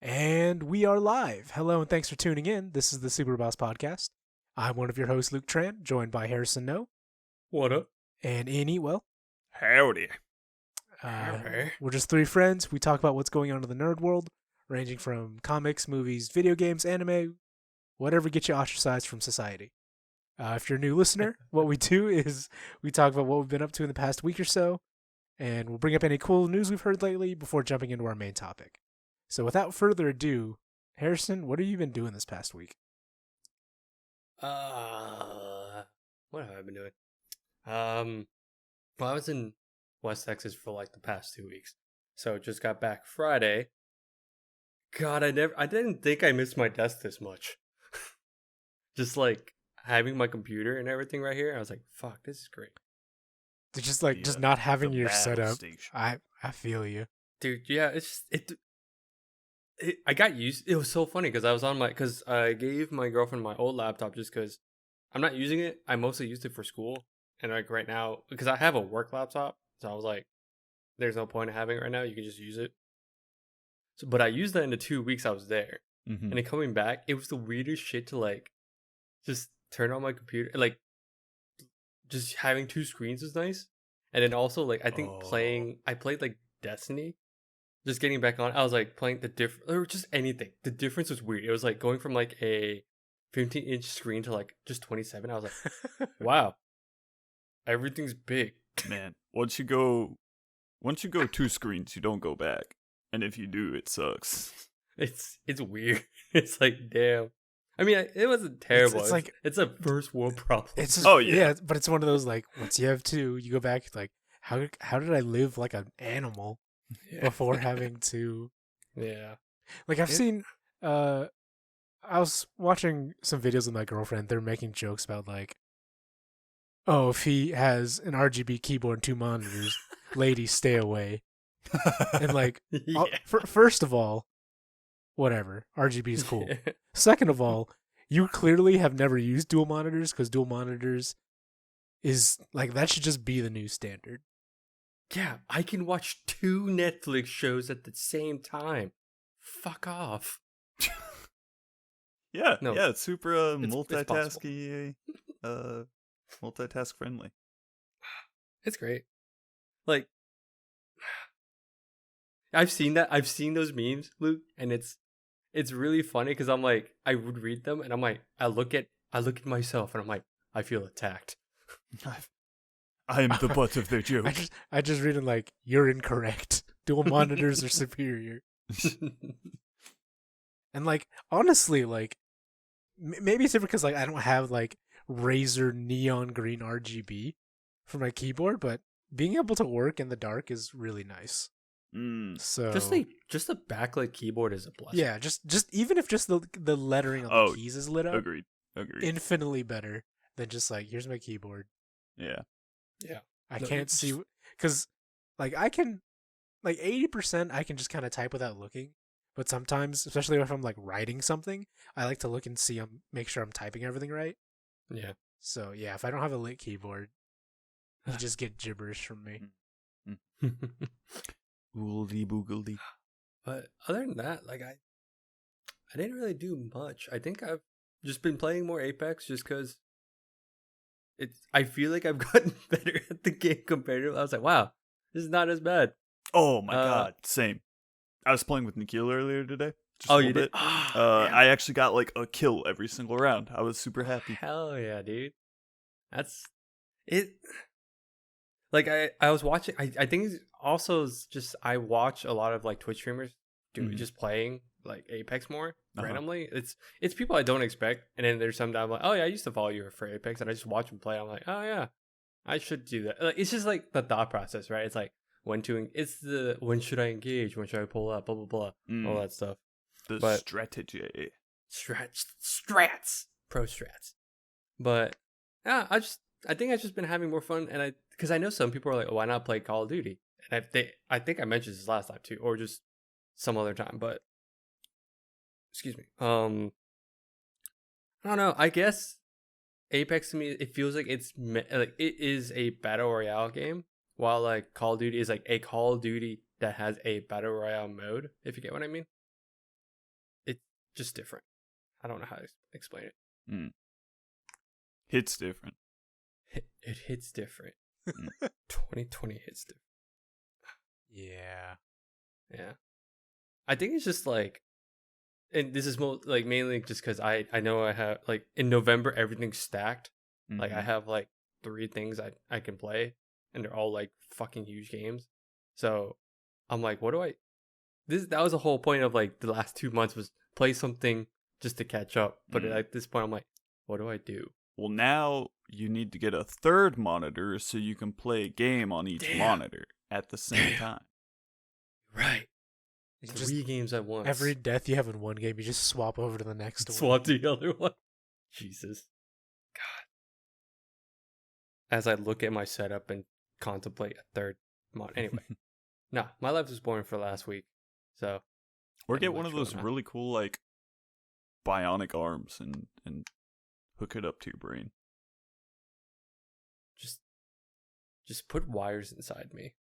And we are live. Hello and thanks for tuning in. This is the SuperBoss Podcast. I'm one of your hosts, Luc Tran, joined by Harrison Ngo What up? and Ian Eatwell. Howdy. We're just three friends. We talk about what's going on in the nerd world, ranging from comics, movies, video games, anime, whatever gets you ostracized from society. If you're a new listener, what we do is we talk about what we've been up to in the past week or so, and we'll bring up any cool news we've heard lately before jumping into our main topic. So without further ado, Harrison, what have you been doing this past week? What have I been doing? Well, I was in West Texas for like the past 2 weeks. So just got back Friday. God, I didn't think I missed my desk this much. Just like having my computer and everything right here. I was like, fuck, this is great. Just not having your setup. I feel you. Dude, yeah, I got used. It was so funny because because I gave my girlfriend my old laptop just because I'm not using it. I mostly used it for school, and like right now because I have a work laptop, so I was like, "There's no point in having it right now. You can just use it." So, but I used that in the 2 weeks I was there, and then coming back, it was the weirdest shit to like just turn on my computer. Like, just having two screens was nice, and then also like I think I played like Destiny. Just getting back on, I was like playing or just anything. The difference was weird. It was like going from like a 15-inch screen to like just 27. I was like, wow, everything's big. Man, once you go two screens, you don't go back. And if you do, it sucks. It's weird. It's like, damn. I mean, it wasn't terrible. It's like it's a first world problem. It's just, yeah, but it's one of those like once you have two, you go back like how did I live like an animal? Yeah. Before having to like I've seen I was watching some videos with my girlfriend. They're making jokes about like, oh, if he has an RGB keyboard and two monitors, ladies stay away. And like first of all, whatever, RGB is cool. Second of all, you clearly have never used dual monitors because dual monitors is like that should just be the new standard. Yeah, I can watch 2 Netflix shows at the same time. Fuck off. It's super multitasking, multitask friendly. It's great. Like, I've seen those memes, Luke, and it's really funny because I'm like, I would read them and I'm like, I look at myself and I'm like, I feel attacked. I am the butt of their joke. I just read it like, you're incorrect. Dual monitors are superior. And like, honestly, like, maybe it's different because like I don't have like Razer neon green RGB for my keyboard, but being able to work in the dark is really nice. So just the backlit keyboard is a blessing. Yeah, just even if just the lettering on the keys is lit up. Agreed. Infinitely better than just like, here's my keyboard. Yeah. Yeah. I can't see because like I can like 80% I can just kind of type without looking, but sometimes, especially if I'm like writing something, I like to look and see make sure I'm typing everything right. Yeah. So yeah, if I don't have a lit keyboard, you just get gibberish from me. Oogly boogledy. But other than that, like I didn't really do much. I think I've just been playing more Apex just because I feel like I've gotten better at the game compared to. I was like, wow, this is not as bad. Oh my god, same. I was playing with Nikhil earlier today. You did? I actually got like a kill every single round. I was super happy. Hell yeah, dude. That's it. Like I was watching. I think it's also just I watch a lot of like Twitch streamers just playing like Apex more randomly. It's people I don't expect, and then there's some that I'm like, oh yeah, I used to follow you for Apex, and I just watch them play. I'm like, oh yeah, I should do that. Like, it's just like the thought process, right? It's like when should I engage, when should I pull up, blah blah blah, all that stuff. The strategy, strats, pro strats. But yeah, I think I've just been having more fun, and because I know some people are like, oh, why not play Call of Duty? And I think I mentioned this last time too, or just some other time, but excuse me. I don't know. I guess Apex to me, it feels like it is a battle royale game, while like Call of Duty is like a Call of Duty that has a battle royale mode. If you get what I mean. just different. I don't know how to explain it. Hits different. It hits different. 2020 hits different. Yeah. I think it's just like, and this is like mainly just because I know I have like in November everything's stacked. Like I have like 3 things I can play, and they're all like fucking huge games. So I'm like, what do I? That was the whole point of like the last 2 months was play something just to catch up. But at this point, I'm like, what do I do? Well, now you need to get a 3rd monitor so you can play a game on each monitor at the same time. Right. 3 games at once. Every death you have in one game, you just swap over to the next one. Swap to the other one. Jesus. God. As I look at my setup and contemplate a 3rd mod. Anyway. Nah, my life was boring for last week. So. Or get one of those really cool, like, bionic arms and hook it up to your brain. Just put wires inside me.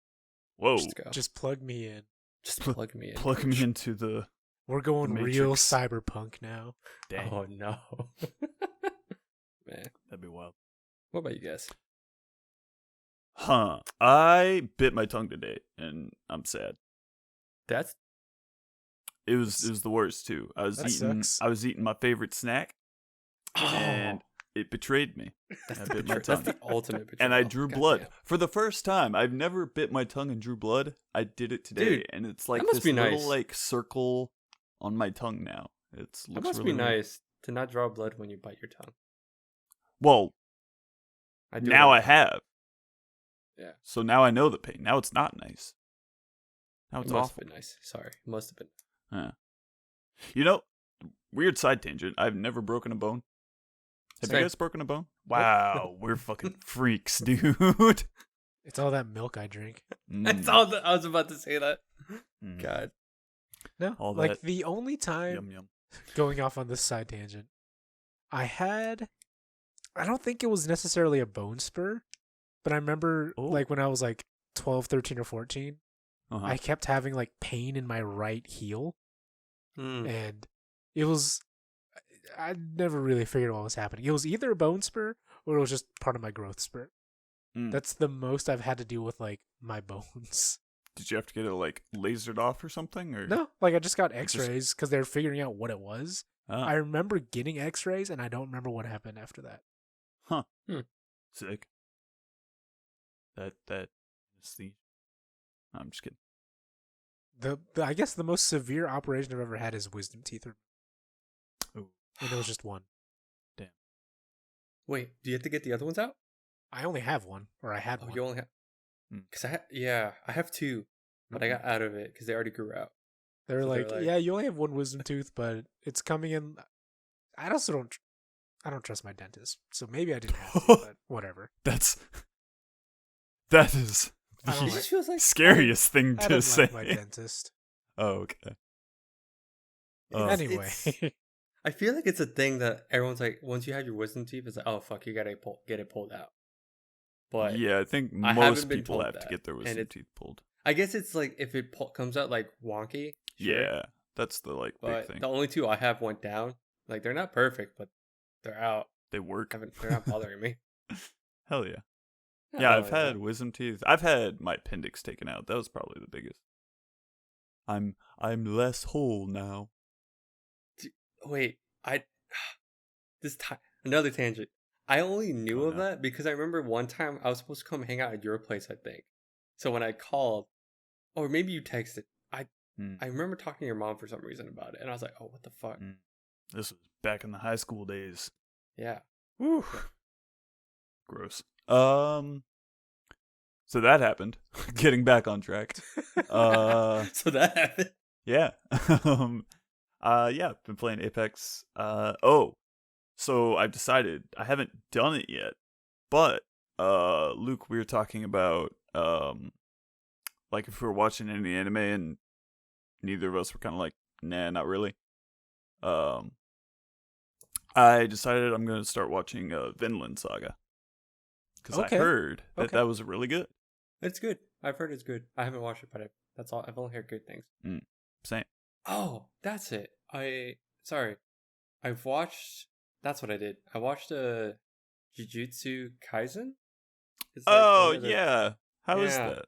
Whoa. Just plug me in. Just plug me in. Plug me into the. We're going real cyberpunk now. Dang. Oh no. Man. That'd be wild. What about you guys? I bit my tongue today and I'm sad. It was the worst too. I was eating my favorite snack and it betrayed me. I bit my tongue. That's the ultimate betrayal. And I drew blood. For the first time. I've never bit my tongue and drew blood. I did it today. Dude, and it's like this little like circle on my tongue now. It must be nice to not draw blood when you bite your tongue. Well, now I have. Yeah. So now I know the pain. Now it's not nice. Now it's awful. Must have been nice. Sorry. It must have been. You know, weird side tangent. I've never broken a bone. Have you guys broken a bone? Wow, we're fucking freaks, dude. It's all that milk I drink. It's all I was about to say that. God. No, all like that the only time, going off on this side tangent, I don't think it was necessarily a bone spur, but I remember like when I was like 12, 13, or 14, I kept having like pain in my right heel. And it was, I never really figured out what was happening. It was either a bone spur or it was just part of my growth spurt. That's the most I've had to deal with like my bones. Did you have to get it like lasered off or something? Or no, like I just got x-rays because they were figuring out what it was. I remember getting x-rays and I don't remember what happened after that. Huh. Sick. That is the... I'm just kidding. I guess the most severe operation I've ever had is wisdom teeth. And it was just one. Damn. Wait, do you have to get the other ones out? I only have one, or I had one. You only have... Because I have 2, but I got out of it because they already grew out. They're like, yeah, you only have one wisdom tooth, but it's coming in. I don't trust my dentist, so maybe I didn't have to, but whatever. That is the like, scariest thing to say. Like my dentist. Oh, okay. Anyway. I feel like it's a thing that everyone's like, once you have your wisdom teeth, it's like, oh, fuck, you gotta get it pulled out. But yeah, I think most people have to get their wisdom teeth pulled. I guess it's like if it comes out like wonky. Sure. Yeah, that's the like big thing. The only 2 I have went down. Like they're not perfect, but they're out. They work. They're not bothering me. Hell yeah. Yeah, I've had wisdom teeth. I've had my appendix taken out. That was probably the biggest. I'm less whole now. Wait, another tangent. I only knew of that because I remember one time I was supposed to come hang out at your place, I think. So when I called, or maybe you texted, I remember talking to your mom for some reason about it, and I was like, oh, what the fuck? This was back in the high school days. Yeah. Woo. Gross. So that happened. Getting back on track. So that happened. Yeah. I've been playing Apex. So I've decided I haven't done it yet, but Luke, we were talking about like if we were watching any anime and neither of us were kind of like, nah, not really. I decided I'm going to start watching Vinland Saga because I heard that was really good. It's good. I've heard it's good. I haven't watched it, but that's all. I've only heard good things. Same. Oh, that's it. sorry. I've watched. That's what I did. I watched Jujutsu Kaisen. It's like Oh yeah, how is Yeah. that?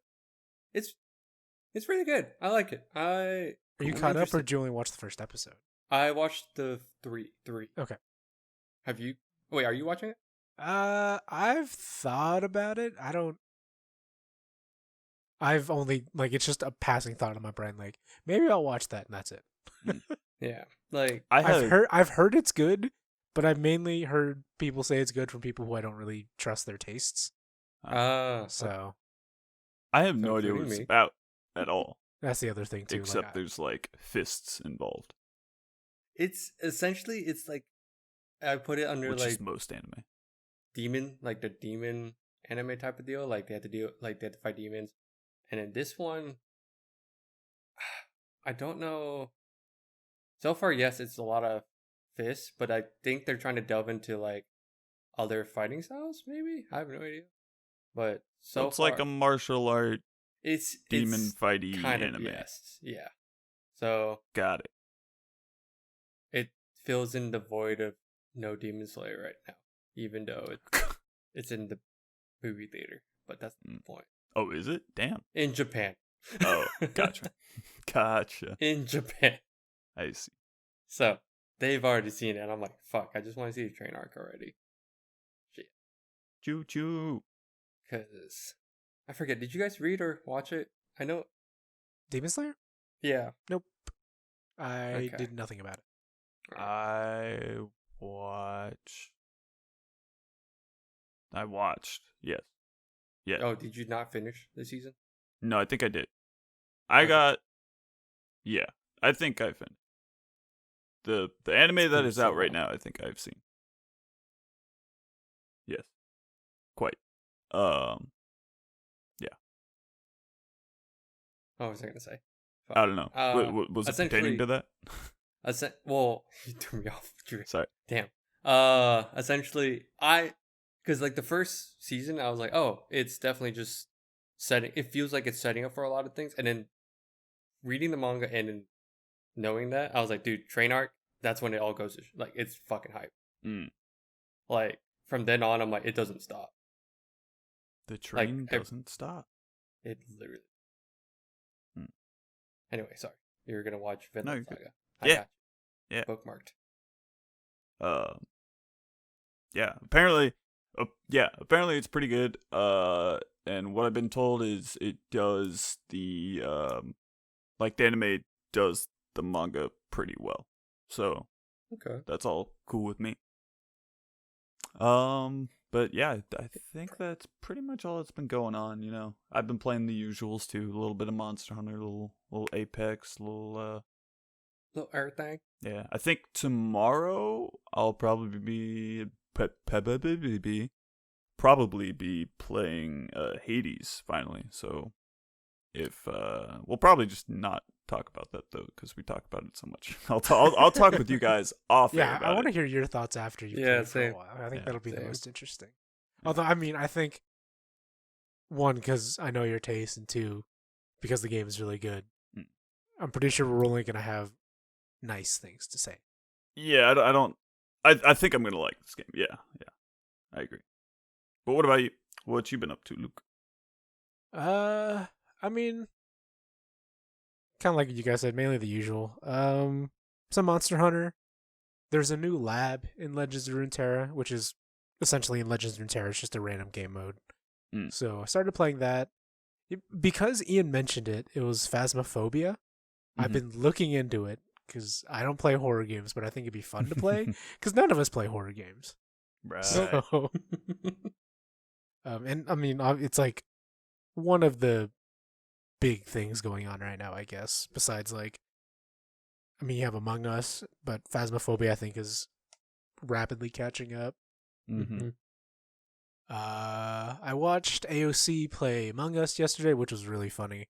It's really good. I like it. Are you I'm caught up, or interested. did you only watch the first episode? I watched the three. Okay. Have you? Wait, are you watching it? I've thought about it. I've only like it's just a passing thought in my brain. Like maybe I'll watch that, and that's it. Yeah. Like I've heard it's good, but I've mainly heard people say it's good from people who I don't really trust their tastes. So I have no So idea what including it's me. about at all, that's the other thing too. except like, there's like fists involved, it's essentially like I put it under which like is most anime. the demon anime type of deal. Like they had to fight demons, and in this one, I don't know. So far, yes, it's a lot of fists, but I think they're trying to delve into like other fighting styles. Maybe I have no idea, but so it's far, like a martial art it's demon fighty kind of anime. yes, yeah. So Got it. it fills in the void of no Demon Slayer right now, even though it's in the movie theater. But that's the point. Oh, is it? Damn. In Japan. Oh, gotcha. Gotcha. In Japan. I see. So they've already seen it, and I'm like, fuck, I just want to see the train arc already. Shit. Choo choo. Because I forget, did you guys read or watch it? I know. Demon Slayer? Yeah. Nope. I Okay. did nothing about it. I watched. Yes. Yeah. Oh, did you not finish the season? No, I think I did. I Okay. got. Yeah, I think I finished. The anime that been is so out right long. now, I think I've seen. Yes. Quite. What was I gonna say? Fuck. I don't know. Was it pertaining to that? Well, you threw me off. Sorry. Damn. Essentially, because like the first season, I was like, oh, it's definitely just setting. It feels like it's setting up for a lot of things, and then reading the manga and then knowing that, I was like, dude, train arc. That's when it all goes. Like, it's fucking hype. Mm. Like from then on, I'm like, it doesn't stop. The train I- doesn't stop. It literally. Hmm. Anyway, sorry. You're gonna watch No, Vinland you're good. Saga. I Yeah. got you. Yeah. Bookmarked. Yeah. Apparently it's pretty good. And what I've been told is it does the like the anime does the manga pretty well. So Okay. that's all cool with me. But yeah, I think that's pretty much all that's been going on, you know. I've been playing the usuals too, a little bit of Monster Hunter, a little Apex, Little everything. yeah. I think tomorrow I'll probably be playing Hades finally. So if we'll probably just not talk about that though, because we talk about it so much. I'll talk with you guys off air Yeah, about I want to it. hear your thoughts after you Yeah, play for a same. while. I think Yeah, that'll be the same. most interesting. Although, I mean, I think one, because I know your taste, and two, because the game is really good. Mm. I'm pretty sure we're only gonna have nice things to say. Yeah, I think I'm gonna like this game. Yeah, I agree. But what about you? What you been up to, Luke? I mean, kind of like you guys said, mainly the usual. Some Monster Hunter. There's a new lab in Legends of Runeterra, which is essentially in Legends of Runeterra. It's just a random game mode. Mm. So I started playing that. Because Ian mentioned it, it was Phasmophobia. I've been looking into it because I don't play horror games, but I think it'd be fun to play because none of us play horror games. Right. So, and I mean, it's like one of the big things going on right now, I guess. Besides, like, I mean, you have Among Us, but Phasmophobia, I think, is rapidly catching up. Mm-hmm. I watched AOC play Among Us yesterday, which was really funny.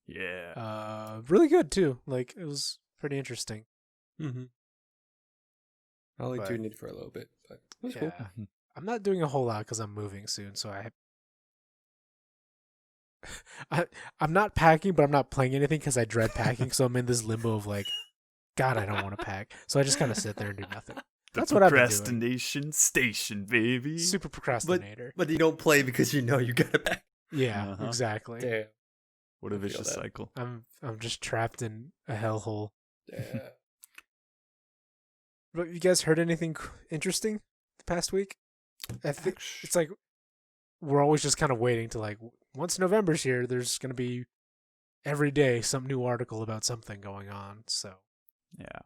Yeah. Really good too. Like, it was pretty interesting. Mm-hmm. I only But- tuned in for a little bit, but it was Yeah. cool. I'm not doing a whole lot because I'm moving soon, so I'm not packing, but I'm not playing anything because I dread packing. So I'm in this limbo of like, God, I don't want to pack. So I just kind of sit there and do nothing. That's what I've been doing. Procrastination station, baby. Super procrastinator. But you don't play because you know you gotta pack. Yeah, exactly. Damn. What a vicious cycle. I'm just trapped in a hellhole. Yeah. But you guys heard anything interesting the past week? I think it's like we're always just kind of waiting to like once November's here, there's gonna be every day some new article about something going on. So yeah,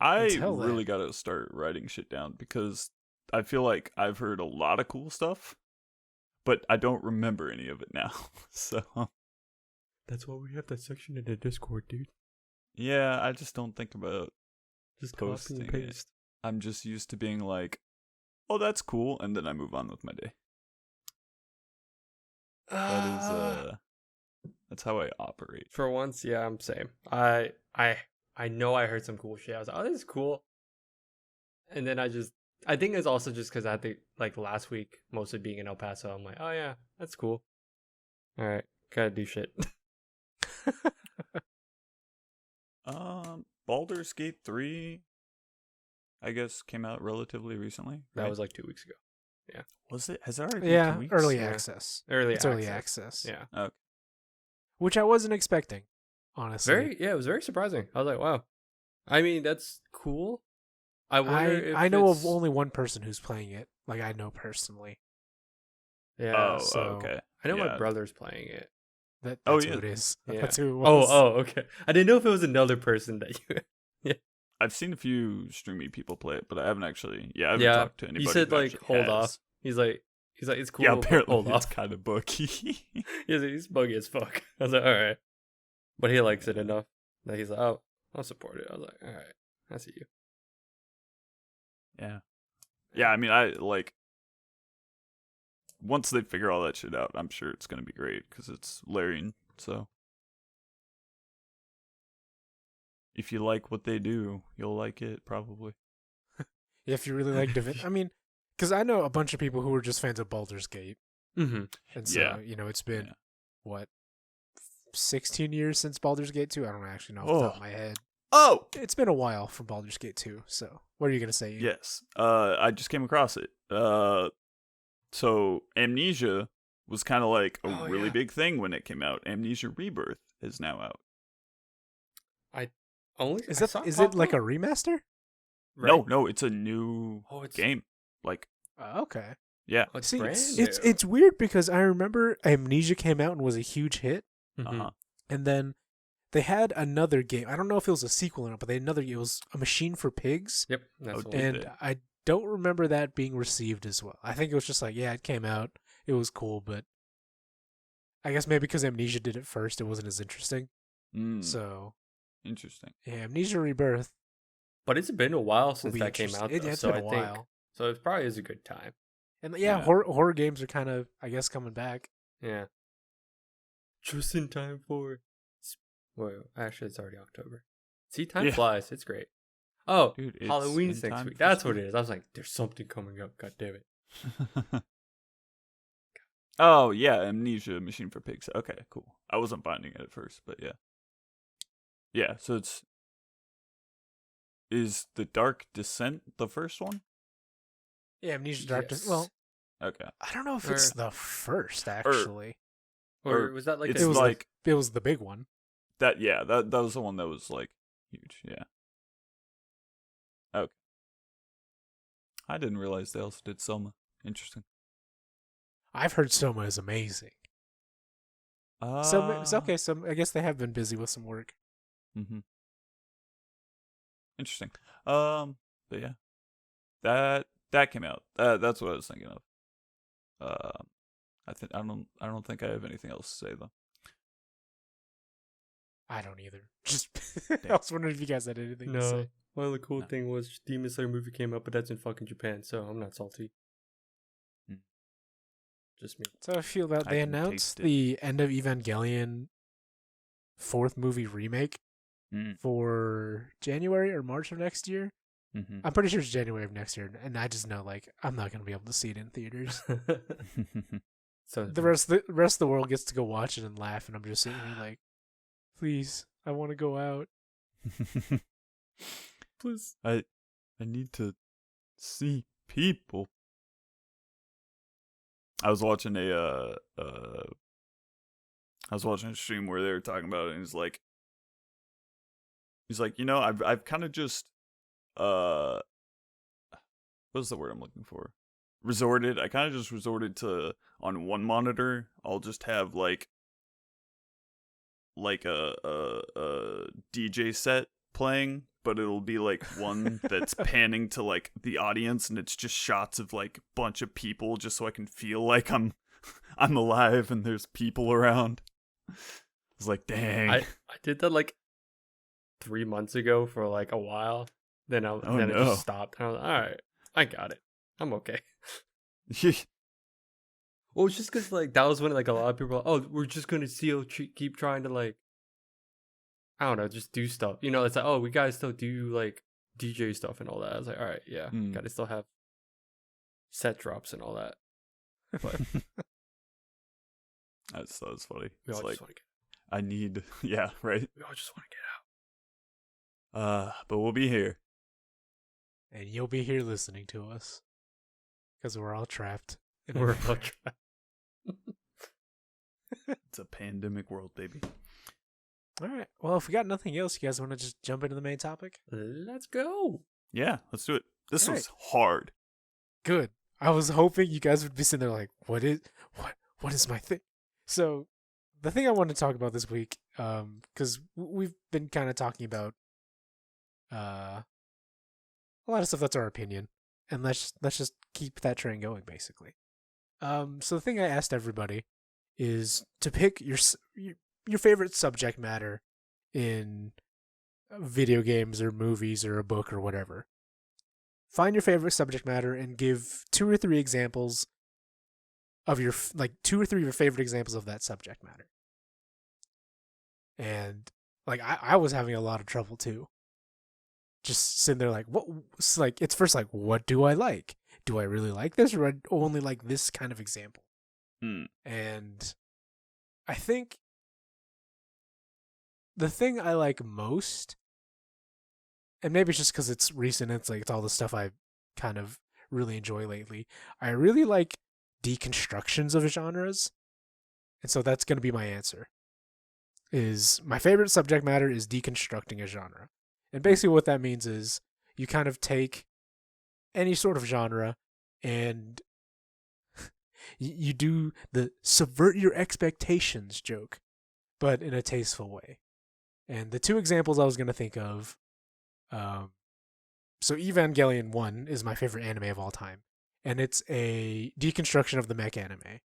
I really got to start writing shit down because I feel like I've heard a lot of cool stuff, but I don't remember any of it now. So that's why we have that section in the Discord, dude. Yeah, I just don't think about just copy and paste. I'm just used to being like, oh, that's cool, and then I move on with my day. That's how I operate. For once, yeah, I'm same. I know I heard some cool shit. I was like, oh, this is cool. And then I think it's also just because I think like last week, mostly being in El Paso, I'm like, oh yeah, that's cool. All right, gotta do shit. Baldur's Gate 3, I guess, came out relatively recently. Right? That was like 2 weeks ago. Yeah. Was it? Has it already been 2 weeks? Early access. Early access. Yeah. Okay. Which I wasn't expecting, honestly. It was very surprising. I was like, wow. I mean, that's cool. I wonder if I know of only one person who's playing it. Like, I know personally. Yeah. Okay. I know my brother's playing it. That's who it is. Yeah. That's who it was. Okay. I didn't know if it was another person that you... Yeah. I've seen a few streamy people play it, but I haven't actually... Yeah, I haven't talked to anybody. He said, like, hold off. He's like, it's cool. Yeah, apparently hold it's off. kind of buggy. He's buggy as fuck. I was like, all right. But he likes it enough that he's like, oh, I'll support it. I was like, all right, I see you. Yeah. Yeah, I mean, once they figure all that shit out, I'm sure it's going to be great because it's Larian, so. If you like what they do, you'll like it, probably. If you really like I mean, because I know a bunch of people who are just fans of Baldur's Gate. Mm-hmm. And so, it's been, 16 years since Baldur's Gate 2? I don't actually know off the top of my head. Oh! It's been a while from Baldur's Gate 2, so what are you going to say? Ian? Yes. I just came across it. So Amnesia was kind of like a really big thing when it came out. Amnesia Rebirth is now out. Is it like a remaster? Right? No, it's a new game. Like, okay. Yeah. See, it's weird because I remember Amnesia came out and was a huge hit. Mm-hmm. And then they had another game. I don't know if it was a sequel or not, but it was A Machine for Pigs. Yep. That's what and I don't remember that being received as well. I think it was just like, it came out. It was cool, but I guess maybe because Amnesia did it first, it wasn't as interesting. So interesting. Yeah, Amnesia Rebirth. But it's been a while since that came out. It's been a while. So it probably is a good time. And horror games are kind of, I guess, coming back. Yeah. Just in time for... Well, actually, it's already October. See, time flies. It's great. Oh, dude, Halloween's next week. That's what it is. I was like, there's something coming up. God damn it. Oh, yeah, Amnesia Machine for Pigs. Okay, cool. I wasn't finding it at first, but yeah. Yeah, so is the Dark Descent the first one? Yeah, Amnesia Dark Descent. Well, okay. I don't know if it's the first, actually. Or was that like it was the big one. That was the one that was like huge, yeah. Okay. I didn't realize they also did Soma. Interesting. I've heard Soma is amazing. So it's okay. So I guess they have been busy with some work. Mm-hmm. Interesting. But yeah, that came out. That's what I was thinking of. I don't think I have anything else to say though. I don't either. Just I was wondering if you guys had anything to say. Well, the cool thing was Demon Slayer movie came out, but that's in fucking Japan, so I'm not salty. Just me. So I feel that they announced the end of Evangelion 4th movie remake for January or March of next year. Mm-hmm. I'm pretty sure it's January of next year, and I just know I'm not gonna be able to see it in theaters. So the rest of the world gets to go watch it and laugh, and I'm just sitting here like, please, I want to go out. Please, I need to see people. I was watching a stream where they were talking about it, and he's like, I've kind of just what's the word I'm looking for? I kind of just resorted to, on one monitor, I'll just have like a DJ set playing, but it'll be like one that's panning to like the audience, and it's just shots of like a bunch of people, just so I can feel like I'm alive and there's people around. It's like, dang. I did that like 3 months ago for like a while. Then it just stopped. And I was like, all right, I got it. I'm okay. Well, it's just because like that was when like a lot of people were like, oh, we're just gonna still keep trying to like, I don't know, just do stuff. You know, it's like, oh, we gotta still do like DJ stuff and all that. I was like, all right, yeah, gotta still have set drops and all that. But that's funny. We all it's just like, want to get. I need, yeah, right. We all just want to get out. But we'll be here, and you'll be here listening to us because we're all trapped. We're all trapped. It's a pandemic world, baby. All right. Well, if we got nothing else, you guys want to just jump into the main topic? Let's go. Yeah, let's do it. This All was hard. Good. I was hoping you guys would be sitting there like, what is my thing? So, the thing I wanted to talk about this week, because we've been kind of talking about a lot of stuff that's our opinion, and let's just keep that train going, basically. So the thing I asked everybody is to pick your favorite subject matter in video games or movies or a book or whatever. Find your favorite subject matter and give 2 or 3 examples of your 2 or 3 of your favorite examples of that subject matter. And like I was having a lot of trouble too. Just sitting there like, what? Like it's first like, what do I like? Do I really like this, or I only like this kind of example? And I think the thing I like most, and maybe it's just because it's recent, it's all the stuff I kind of really enjoy lately. I really like deconstructions of genres, and so that's going to be my answer. Is my favorite subject matter is deconstructing a genre. And basically what that means is you kind of take any sort of genre and you do the subvert your expectations joke, but in a tasteful way. And the 2 examples I was going to think of, so Evangelion 1 is my favorite anime of all time. And it's a deconstruction of the mech anime,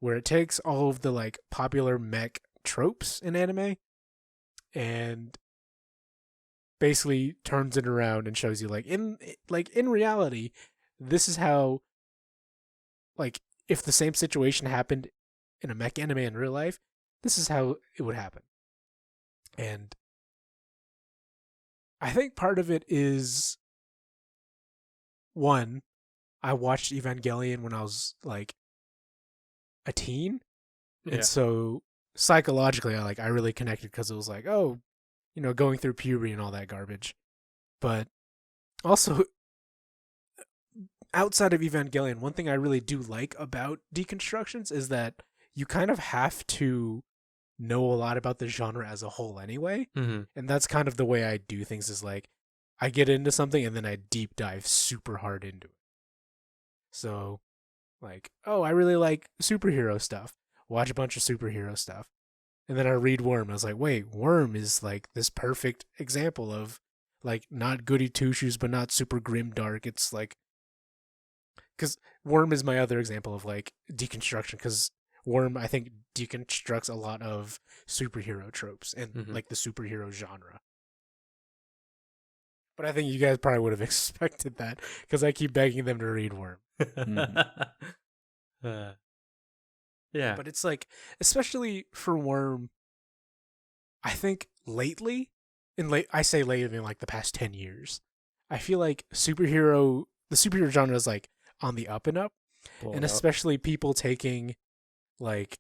where it takes all of the like popular mech tropes in anime and basically turns it around and shows you in reality, this is how, like, if the same situation happened in a mech anime in real life, this is how it would happen. And I think part of it is, one, I watched Evangelion when I was like a teen. Yeah. And so psychologically I really connected because it was like, oh, you know, going through puberty and all that garbage. But also, outside of Evangelion, one thing I really do like about deconstructions is that you kind of have to know a lot about the genre as a whole anyway. Mm-hmm. And that's kind of the way I do things, is like, I get into something and then I deep dive super hard into it. So, like, oh, I really like superhero stuff. Watch a bunch of superhero stuff. And then I read Worm. I was like, wait, Worm is like this perfect example of like not goody two shoes, but not super grim dark. It's like, because Worm is my other example of like deconstruction, because Worm, I think, deconstructs a lot of superhero tropes and like the superhero genre. But I think you guys probably would have expected that because I keep begging them to read Worm. Yeah. But it's like, especially for Worm, I think lately, I say lately in like the past 10 years, I feel like the superhero genre is like on the up and up. And especially people taking like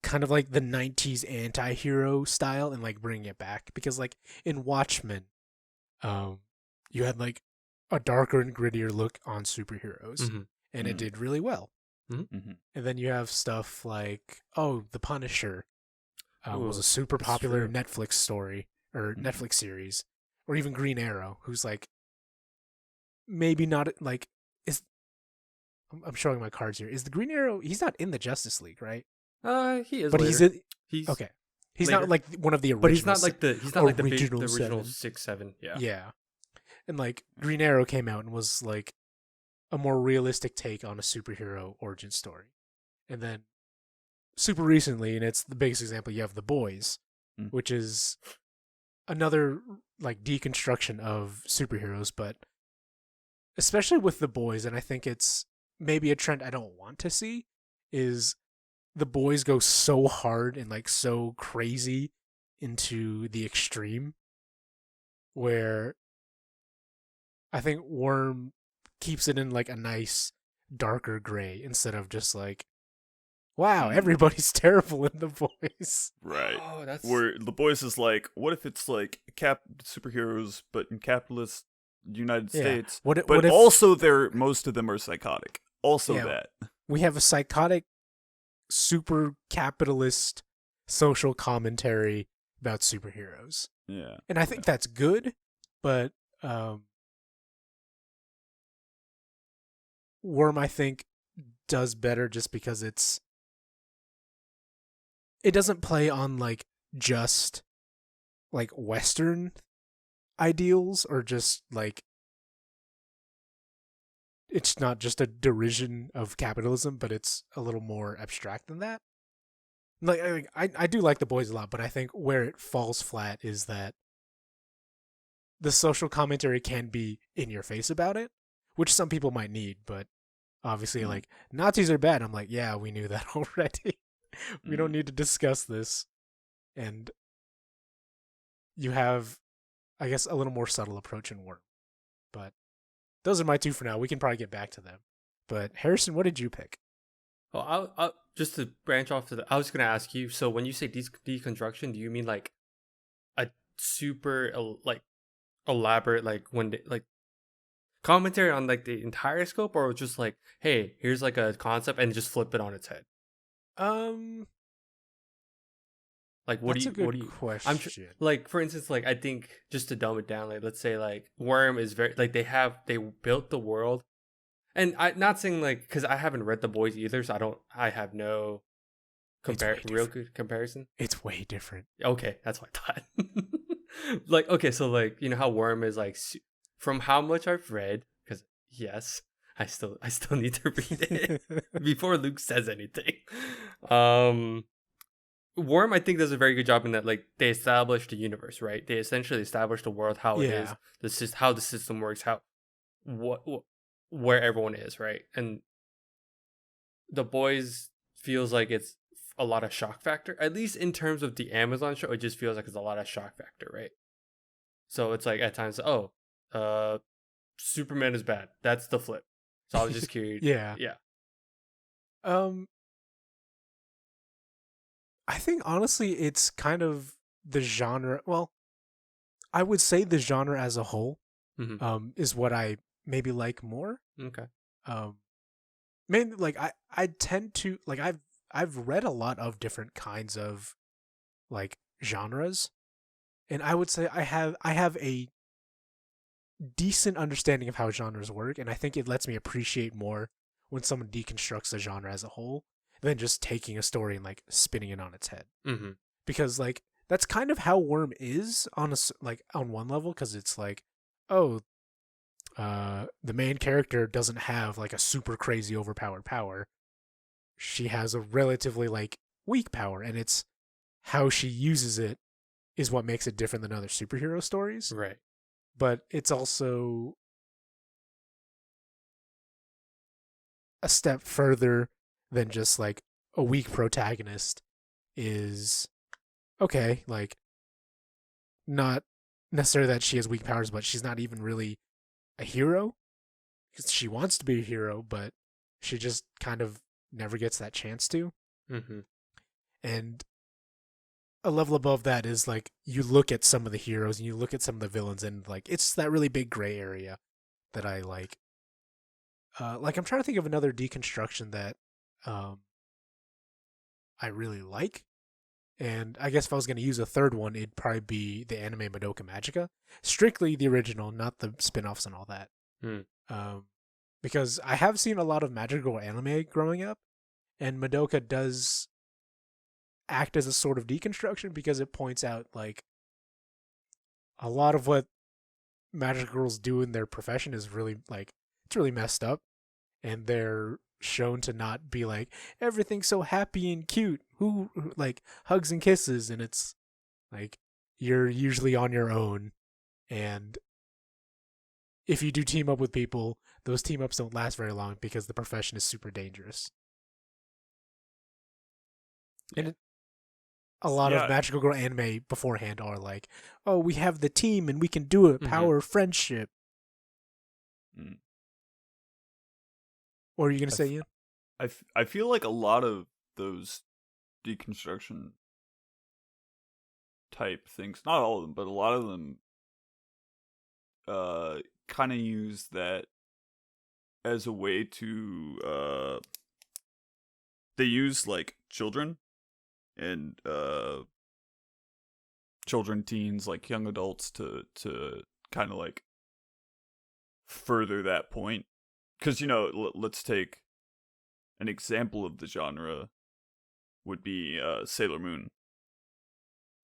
kind of like the 90s anti-hero style and like bringing it back, because like in Watchmen, you had like a darker and grittier look on superheroes, and it did really well. And then you have stuff like The Punisher was a super popular Netflix story or Netflix series, or even Green Arrow, who's like maybe not like is. I'm showing my cards here. Is the Green Arrow? He's not in the Justice League, right? He is, but later. He's okay. He's later. not like one of the original. But he's not like the original 6-7. Yeah. Yeah. And like Green Arrow came out and was like a more realistic take on a superhero origin story. And then super recently, and it's the biggest example, you have The Boys, which is another like deconstruction of superheroes, but especially with The Boys, and I think it's maybe a trend I don't want to see, is The Boys go so hard and like so crazy into the extreme, where I think Worm keeps it in like a nice darker gray instead of just like, wow, everybody's terrible in The Boys. Right. Where The Boys is like, what if it's like superheroes but in capitalist United States? What if also most of them are psychotic. Also that. We have a psychotic super capitalist social commentary about superheroes. Yeah. And I think that's good, but Worm, I think, does better just because it doesn't play on like just like Western ideals, or just like it's not just a derision of capitalism, but it's a little more abstract than that. Like I do like The Boys a lot, but I think where it falls flat is that the social commentary can be in your face about it, which some people might need, but obviously like Nazis are bad. I'm like, yeah, we knew that already. We don't need to discuss this. And you have, I guess, a little more subtle approach in Worm. But those are my two for now. We can probably get back to them. But Harrison, what did you pick? Oh, I'll just to branch off to I was going to ask you, so when you say deconstruction, do you mean like a super like elaborate like commentary on like the entire scope, or just like, hey, here's like a concept and just flip it on its head? Like what that's do you a good question. Like for instance, like I think just to dumb it down, like let's say like Worm is very like they built the world, and I'm not saying like, because I haven't read The Boys either, so I have no real good comparison. It's way different. Okay, that's what I thought. Like okay, so like you know how Worm is like, from how much I've read, because yes, I still need to read it before Luke says anything. Worm, I think, does a very good job in that, like, they established the universe, right? They essentially established the world, how it is, how the system works, where everyone is, right? And The Boys feels like it's a lot of shock factor, at least in terms of the Amazon show. It just feels like it's a lot of shock factor, right? So it's like at times, Superman is bad. That's the flip. So I was just curious. Yeah. I think honestly it's kind of the genre. Well, I would say the genre as a whole is what I maybe like more. Okay. Mainly like I tend to like I've read a lot of different kinds of like genres, and I would say I have a decent understanding of how genres work, and I think it lets me appreciate more when someone deconstructs a genre as a whole than just taking a story and like spinning it on its head. Because like that's kind of how Worm is on one level, because it's like, the main character doesn't have like a super crazy overpowered power. She has a relatively like weak power, and it's how she uses it is what makes it different than other superhero stories. Right. But it's also a step further than just like a weak protagonist is okay, like not necessarily that she has weak powers, but she's not even really a hero, because she wants to be a hero, but she just kind of never gets that chance to. And a level above that is like you look at some of the heroes and you look at some of the villains, and like it's that really big gray area that I like. Like I'm trying to think of another deconstruction that I really like. And I guess if I was going to use a third one, it'd probably be the anime Madoka Magica. Strictly the original, not the spin-offs and all that. Because I have seen a lot of magical anime growing up, and Madoka does act as a sort of deconstruction because it points out like a lot of what magical girls do in their profession is really like, it's really messed up, and they're shown to not be like everything's so happy and cute, who like hugs and kisses, and it's like you're usually on your own, and if you do team up with people, those team ups don't last very long because the profession is super dangerous. And a lot of magical girl anime beforehand are like, oh, we have the team and we can do it, power of friendship. What are you going to say, Ian? I feel like a lot of those deconstruction type things, not all of them, but a lot of them kind of use that as a way to they use like children and children, teens, like young adults to kind of like further that point. Because, you know, let's take an example of the genre would be Sailor Moon.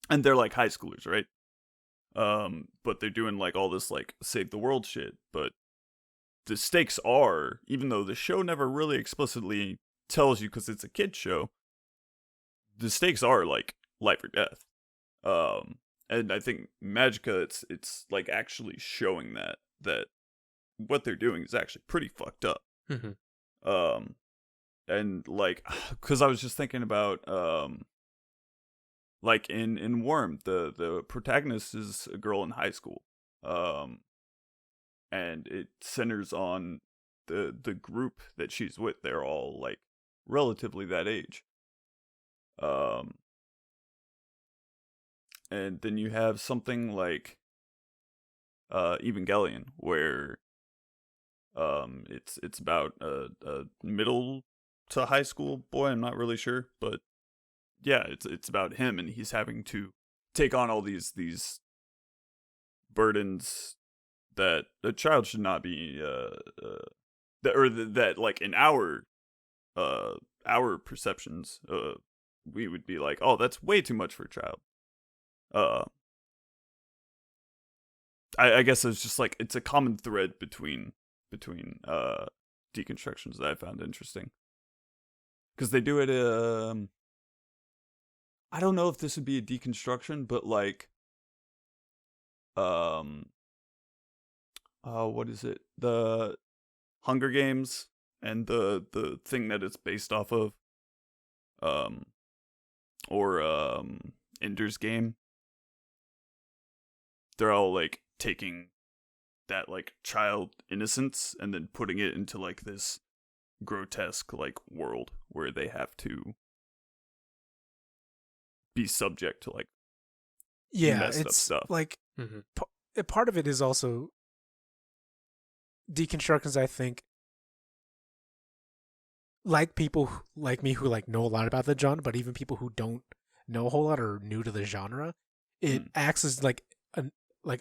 And they're like high schoolers, right? But they're doing like all this like save the world shit. But the stakes are, even though the show never really explicitly tells you because it's a kid's show, the stakes are like life or death. And I think Magica, it's like actually showing that what they're doing is actually pretty fucked up. And like, because I was just thinking about like in Worm, the protagonist is a girl in high school, and it centers on the group that she's with. They're all like relatively that age. And then you have something like Evangelion, where it's about a middle to high school boy. I'm not really sure, but yeah, it's about him, and he's having to take on all these burdens that a child should not be that like in our perceptions we would be like, oh, that's way too much for a child. I guess it's just like it's a common thread between deconstructions that I found interesting, because they do it. I don't know if this would be a deconstruction, but like, what is it? The Hunger Games and the thing that it's based off of, or Ender's Game. They're all like taking that like child innocence and then putting it into like this grotesque like world where they have to be subject to like messed up stuff. Like part of it is also deconstructions, I think, like people like me who like know a lot about the genre, but even people who don't know a whole lot or are new to the genre, it acts as like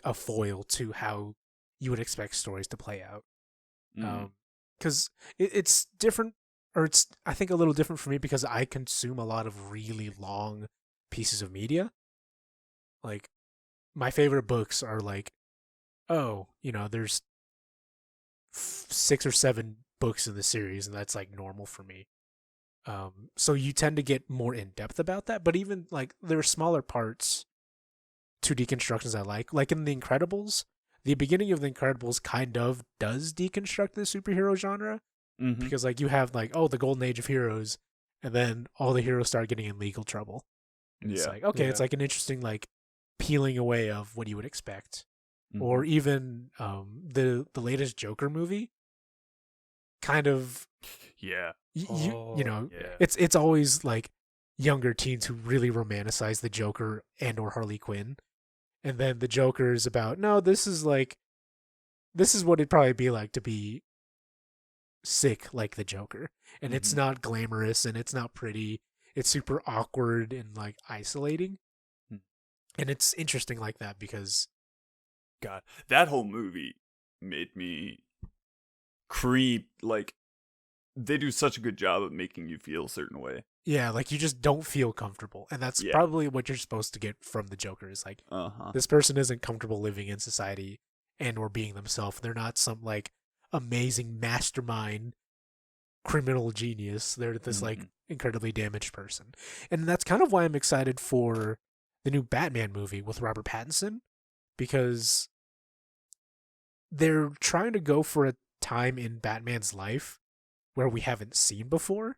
a foil to how you would expect stories to play out. Because it's different, or it's, I think, a little different for me because I consume a lot of really long pieces of media. Like, my favorite books are like, oh, you know, there's 6 or 7 books in the series, and that's like normal for me. So you tend to get more in depth about that, but even like there are smaller parts to deconstructions I like in The Incredibles. The beginning of The Incredibles kind of does deconstruct the superhero genre, because like you have like, oh, the golden age of heroes, and then all the heroes start getting in legal trouble. And it's like, okay, it's like an interesting like peeling away of what you would expect. Or even the latest Joker movie, kind of, you know, it's always like younger teens who really romanticize the Joker and or Harley Quinn. And then the Joker is about, no, this is what it'd probably be like to be sick like the Joker. And it's not glamorous and it's not pretty. It's super awkward and like isolating. And it's interesting like that because God, that whole movie made me creep. Like, they do such a good job of making you feel a certain way. yeah, like you just don't feel comfortable. And that's probably what you're supposed to get from the Joker is like, this person isn't comfortable living in society and or being themselves. They're not some like amazing mastermind criminal genius. They're this like incredibly damaged person. And that's kind of why I'm excited for the new Batman movie with Robert Pattinson, because they're trying to go for a time in Batman's life where we haven't seen before,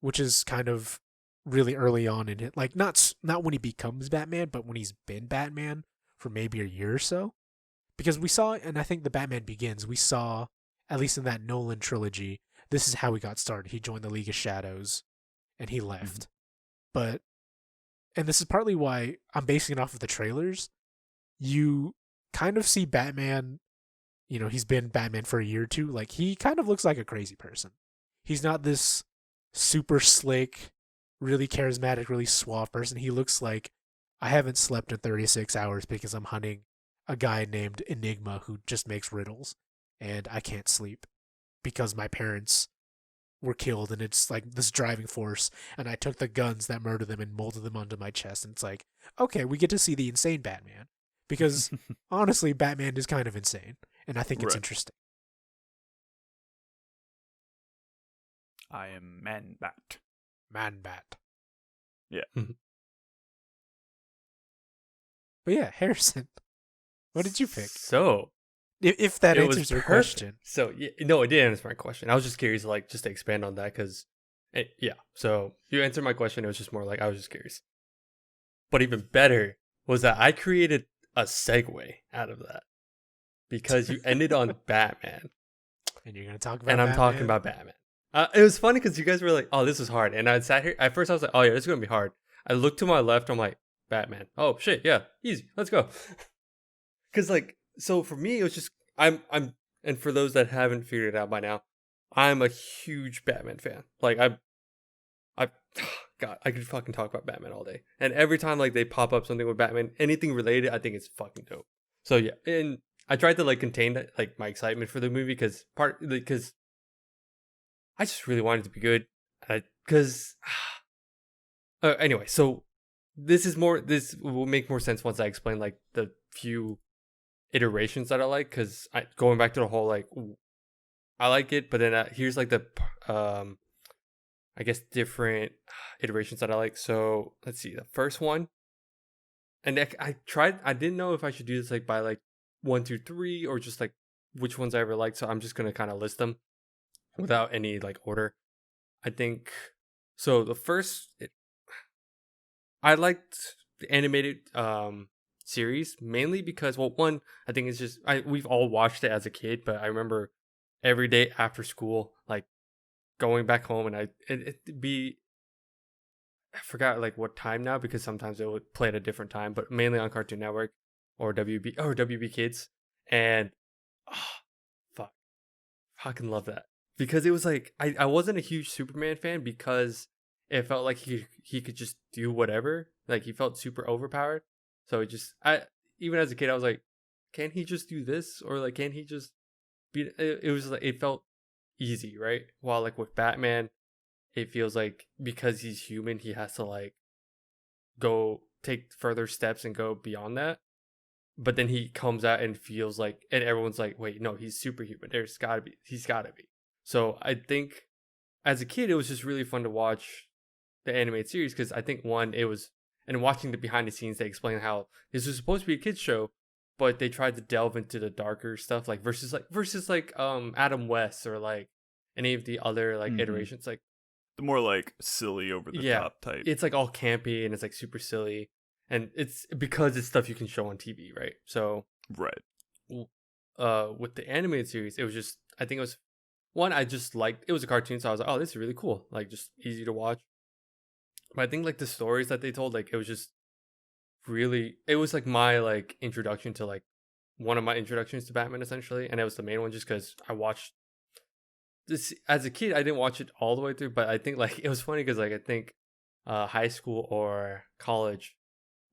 which is kind of really early on in it. Like not when he becomes Batman, but when he's been Batman for maybe a year or so. Because we saw, and I think the Batman Begins, we saw, at least in that Nolan trilogy, this is how he got started. He joined the League of Shadows and he left. And this is partly why I'm basing it off of the trailers. You kind of see Batman, you know, he's been Batman for a year or two. Like, he kind of looks like a crazy person. He's not this super slick, really charismatic, really suave person. He looks like, I haven't slept in 36 hours because I'm hunting a guy named Enigma who just makes riddles. And I can't sleep because my parents were killed, and it's like this driving force, and I took the guns that murdered them and molded them onto my chest. And it's like, okay, we get to see the insane Batman, because honestly, Batman is kind of insane, and I think it's interesting. I am Man-Bat. Man-Bat. Yeah. But yeah, Harrison, what did you pick? So, if that answers your question. So, no, it did answer my question. I was just curious, like, just to expand on that, because, so you answered my question. It was just more like, I was just curious. But even better was that I created a segue out of that, because you ended on Batman. And you're going to talk about And I'm talking about Batman. It was funny because you guys were like, oh, this is hard. And I sat here. At first, I was like, oh, yeah, this is going to be hard. I looked to my left. I'm like, Batman. Oh, shit. Yeah. Easy. Let's go. Because, like, so for me, it was just, and for those that haven't figured it out by now, I'm a huge Batman fan. Like, God, I could fucking talk about Batman all day. And every time, like, they pop up something with Batman, anything related, I think it's fucking dope. So, yeah. And I tried to, like, contain, like, my excitement for the movie because I just really wanted it to be good. Anyway, so this will make more sense once I explain, like, the few iterations that I like, because going back to the whole, like, I like it, but then here's, like, the I guess different iterations that I like. So let's see, the first one, and I didn't know if I should do this, like, by, like, 1, 2, 3, or just, like, which ones I ever liked. So I'm just gonna kind of list them without any, like, order. I think so. The first, I liked the animated series mainly because, well, one, I think it's just we've all watched it as a kid, but I remember every day after school, like, going back home, and it'd be, I forgot, like, what time now, because sometimes it would play at a different time, but mainly on Cartoon Network or WB Kids, and fuck, fucking love that, because it was like I wasn't a huge Superman fan because it felt like he could just do whatever, like, he felt super overpowered. So even as a kid, I was like, can he just do this? Or, like, can he just be, it was like, it felt easy, right? While, like, with Batman, it feels like because he's human, he has to, like, go take further steps and go beyond that. But then he comes out and feels like, and everyone's like, wait, no, he's superhuman. He's gotta be. So I think as a kid, it was just really fun to watch the animated series, because I think, one, it was, and watching the behind the scenes, they explain how this was supposed to be a kids show, but they tried to delve into the darker stuff, like versus Adam West, or, like, any of the other, like, iterations, like the more, like, silly, over the top type. It's, like, all campy and it's, like, super silly, and it's because it's stuff you can show on TV, right? So right. With the animated series, it was just, I think it was one, I just liked, it was a cartoon, so I was like, oh, this is really cool, like, just easy to watch. But I think like the stories that they told, like it was just really, it was like my like introduction to like one of my introductions to Batman essentially, and it was the main one just because I watched this as a kid. I didn't watch it all the way through, but I think like it was funny because like I think high school or college,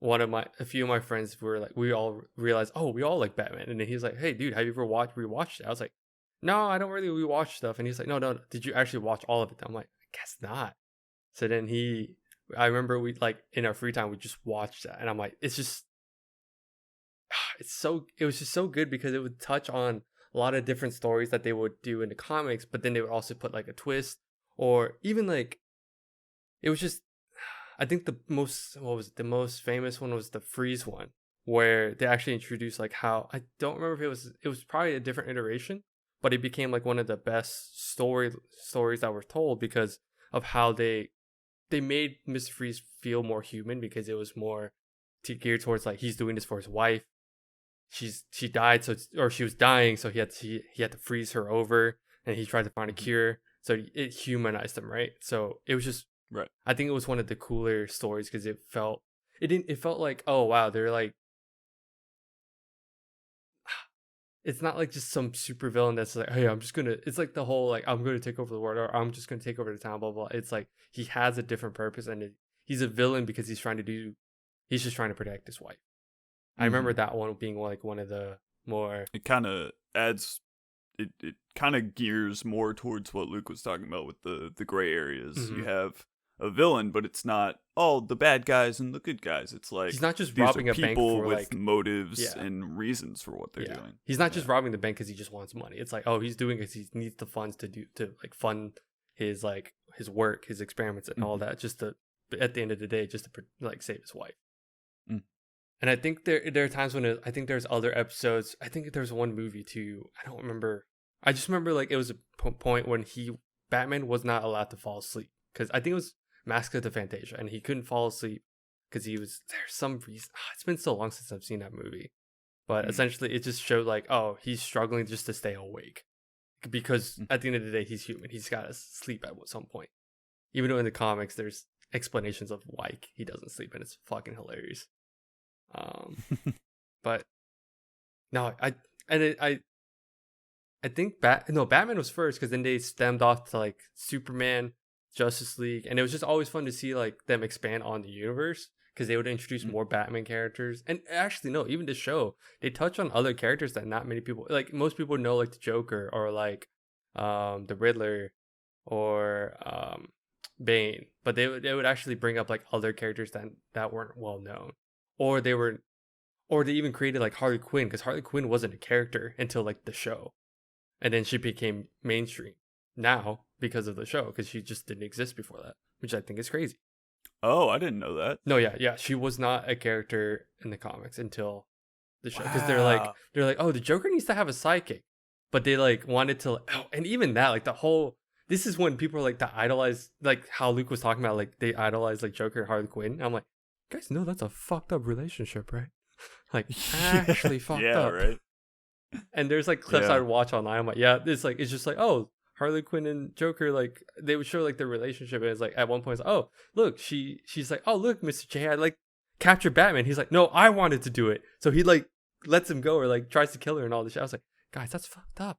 a few of my friends were like, we all realized, oh, we all like Batman, and then he's like, hey dude, have you ever rewatched it? I was like, no, I don't really rewatch stuff, and he's like, no, did you actually watch all of it? I'm like, I guess not. So then I remember we like in our free time we just watched that, and I'm like, it was just so good because it would touch on a lot of different stories that they would do in the comics, but then they would also put like a twist, or even like it was just, I think the most famous one was the Freeze one, where they actually introduced like how, I don't remember if it was probably a different iteration, but it became like one of the best stories that were told because of how they made Mr. Freeze feel more human, because it was more geared towards like he's doing this for his wife. She died, or she was dying, so he had to freeze her over, and he tried to find a cure. So it humanized him, right? So it was just right. I think it was one of the cooler stories because it felt like, oh wow, they're like, it's not like just some super villain that's like, hey, it's like the whole like I'm gonna take over the world, or I'm just gonna take over the town, blah blah. It's like he has a different purpose, and he's a villain because he's just trying to protect his wife. I remember that one being like one of the more. It kind of adds. It kind of gears more towards what Luke was talking about with the gray areas. Mm-hmm. You have a villain, but it's not all the bad guys and the good guys. It's like he's not just robbing a bank for with like motives and reasons for what they're doing. He's not just robbing the bank because he just wants money. It's like, oh, he's doing it because he needs the funds to like fund his like his work, his experiments, and all that. Just to, at the end of the day, just to like save his wife. Mm. And I think there are times when I think there's other episodes. I think there's one movie too. I don't remember. I just remember like it was a point when Batman was not allowed to fall asleep, because I think it was Mask of the Fantasia, and he couldn't fall asleep because there's some reason. It's been so long since I've seen that movie, but essentially it just showed like, oh, he's struggling just to stay awake, because at the end of the day he's human. He's got to sleep at some point, even though in the comics there's explanations of why he doesn't sleep, and it's fucking hilarious. But no, I think Batman was first, because then they stemmed off to like Superman, Justice League, and it was just always fun to see like them expand on the universe, because they would introduce more Batman characters. And actually, no, even the show, they touch on other characters that not many people, like most people know, like the Joker, or like the Riddler, or Bane, but they would actually bring up like other characters that weren't well known, or they even created like Harley Quinn, because Harley Quinn wasn't a character until like the show, and then she became mainstream now because of the show, because she just didn't exist before that, which I think is crazy. Oh, I didn't know that. No, yeah, she was not a character in the comics until the show, because they're like, oh, the Joker needs to have a sidekick, but they like wanted to, and even that, like the whole. This is when people are like to idolize, like how Luke was talking about, like they idolize like Joker and Harley Quinn. I'm like, you guys know that's a fucked up relationship, right? Like actually fucked up. Yeah, right. And there's like clips I would watch online. I'm like, yeah, it's just like, oh, Harley Quinn and Joker, like they would show like their relationship, and it's like at one point, it's like, oh, look, she's like, oh, look, Mr. J, I like captured Batman. He's like, no, I wanted to do it, so he like lets him go, or like tries to kill her and all this shit. I was like, guys, that's fucked up.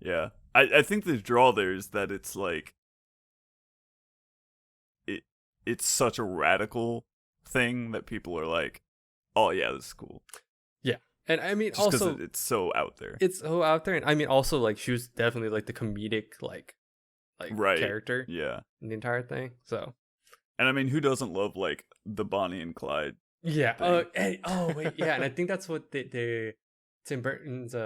Yeah, I think the draw there is that it's like it's such a radical thing that people are like, oh yeah, this is cool. Yeah. And I mean, just also it's so out there. It's so out there, and I mean, also like she was definitely like the comedic like character, in the entire thing. So, and I mean, who doesn't love like the Bonnie and Clyde? Yeah. Wait, yeah, and I think that's what Tim Burton's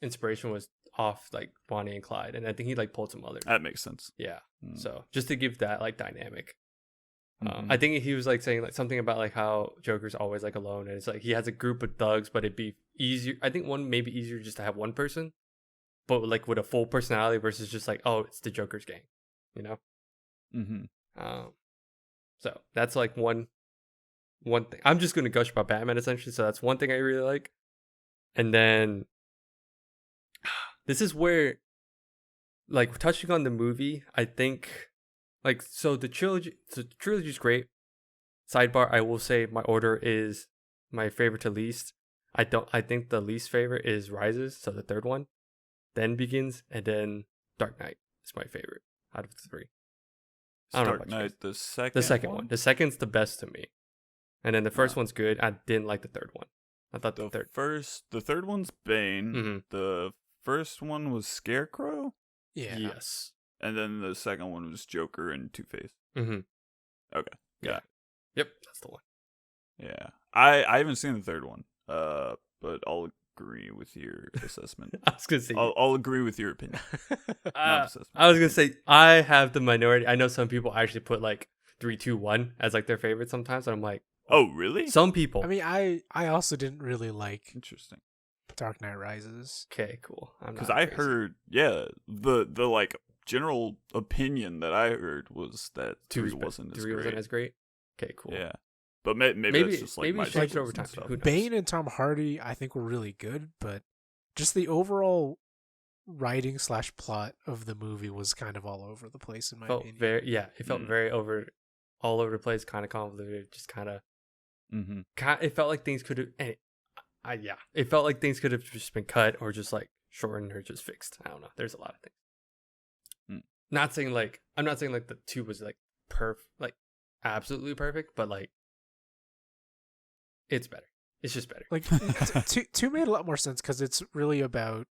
inspiration was off like Bonnie and Clyde, and I think he like pulled some other. That makes sense. Yeah. So just to give that like dynamic. I think he was like saying like something about like how Joker's always like alone, and it's like he has a group of thugs, but it'd be easier. I think one maybe easier just to have one person, but like with a full personality versus just like, oh, it's the Joker's gang, you know. So that's like one thing. I'm just gonna gush about Batman essentially. So that's one thing I really like, and then this is where like touching on the movie, I think like so the trilogy's great. Sidebar, I will say my order is my favorite to least. I think the least favorite is Rises, so the third one, then Begins, and then Dark Knight is my favorite out of the three. Dark Knight, the second. The second one. The second's the best to me, and then the first one's good. I didn't like the third one. I thought the third one's Bane. Mm-hmm. The first one was Scarecrow. Yeah. Yes. And then the second one was Joker and Two-Face. Mm-hmm. Okay. Yeah. Yep, that's the one. Yeah. I haven't seen the third one. But I'll agree with your assessment. I was gonna say I'll agree with your opinion. I was gonna say I have the minority. I know some people actually put like 3, 2, 1 as like their favorite sometimes, and I'm like, oh really? Some people. I mean, I also didn't really like Interesting. Dark Knight Rises. Okay, cool. Because I heard, the like general opinion that I heard was that 3 wasn't as great. Okay, cool. Yeah, but maybe that's just like my changed over time. stuff. Who knows? Bane and Tom Hardy, I think, were really good, but just the overall writing / plot of the movie was kind of all over the place in my opinion. It felt very all over the place, kind of convoluted, just kind of. Mm-hmm. It felt like things could have. It felt like things could have just been cut or just like shortened or just fixed. I don't know. There's a lot of things. I'm not saying like the 2 was like like absolutely perfect, but like it's better. It's just better. Like 2 made a lot more sense because it's really about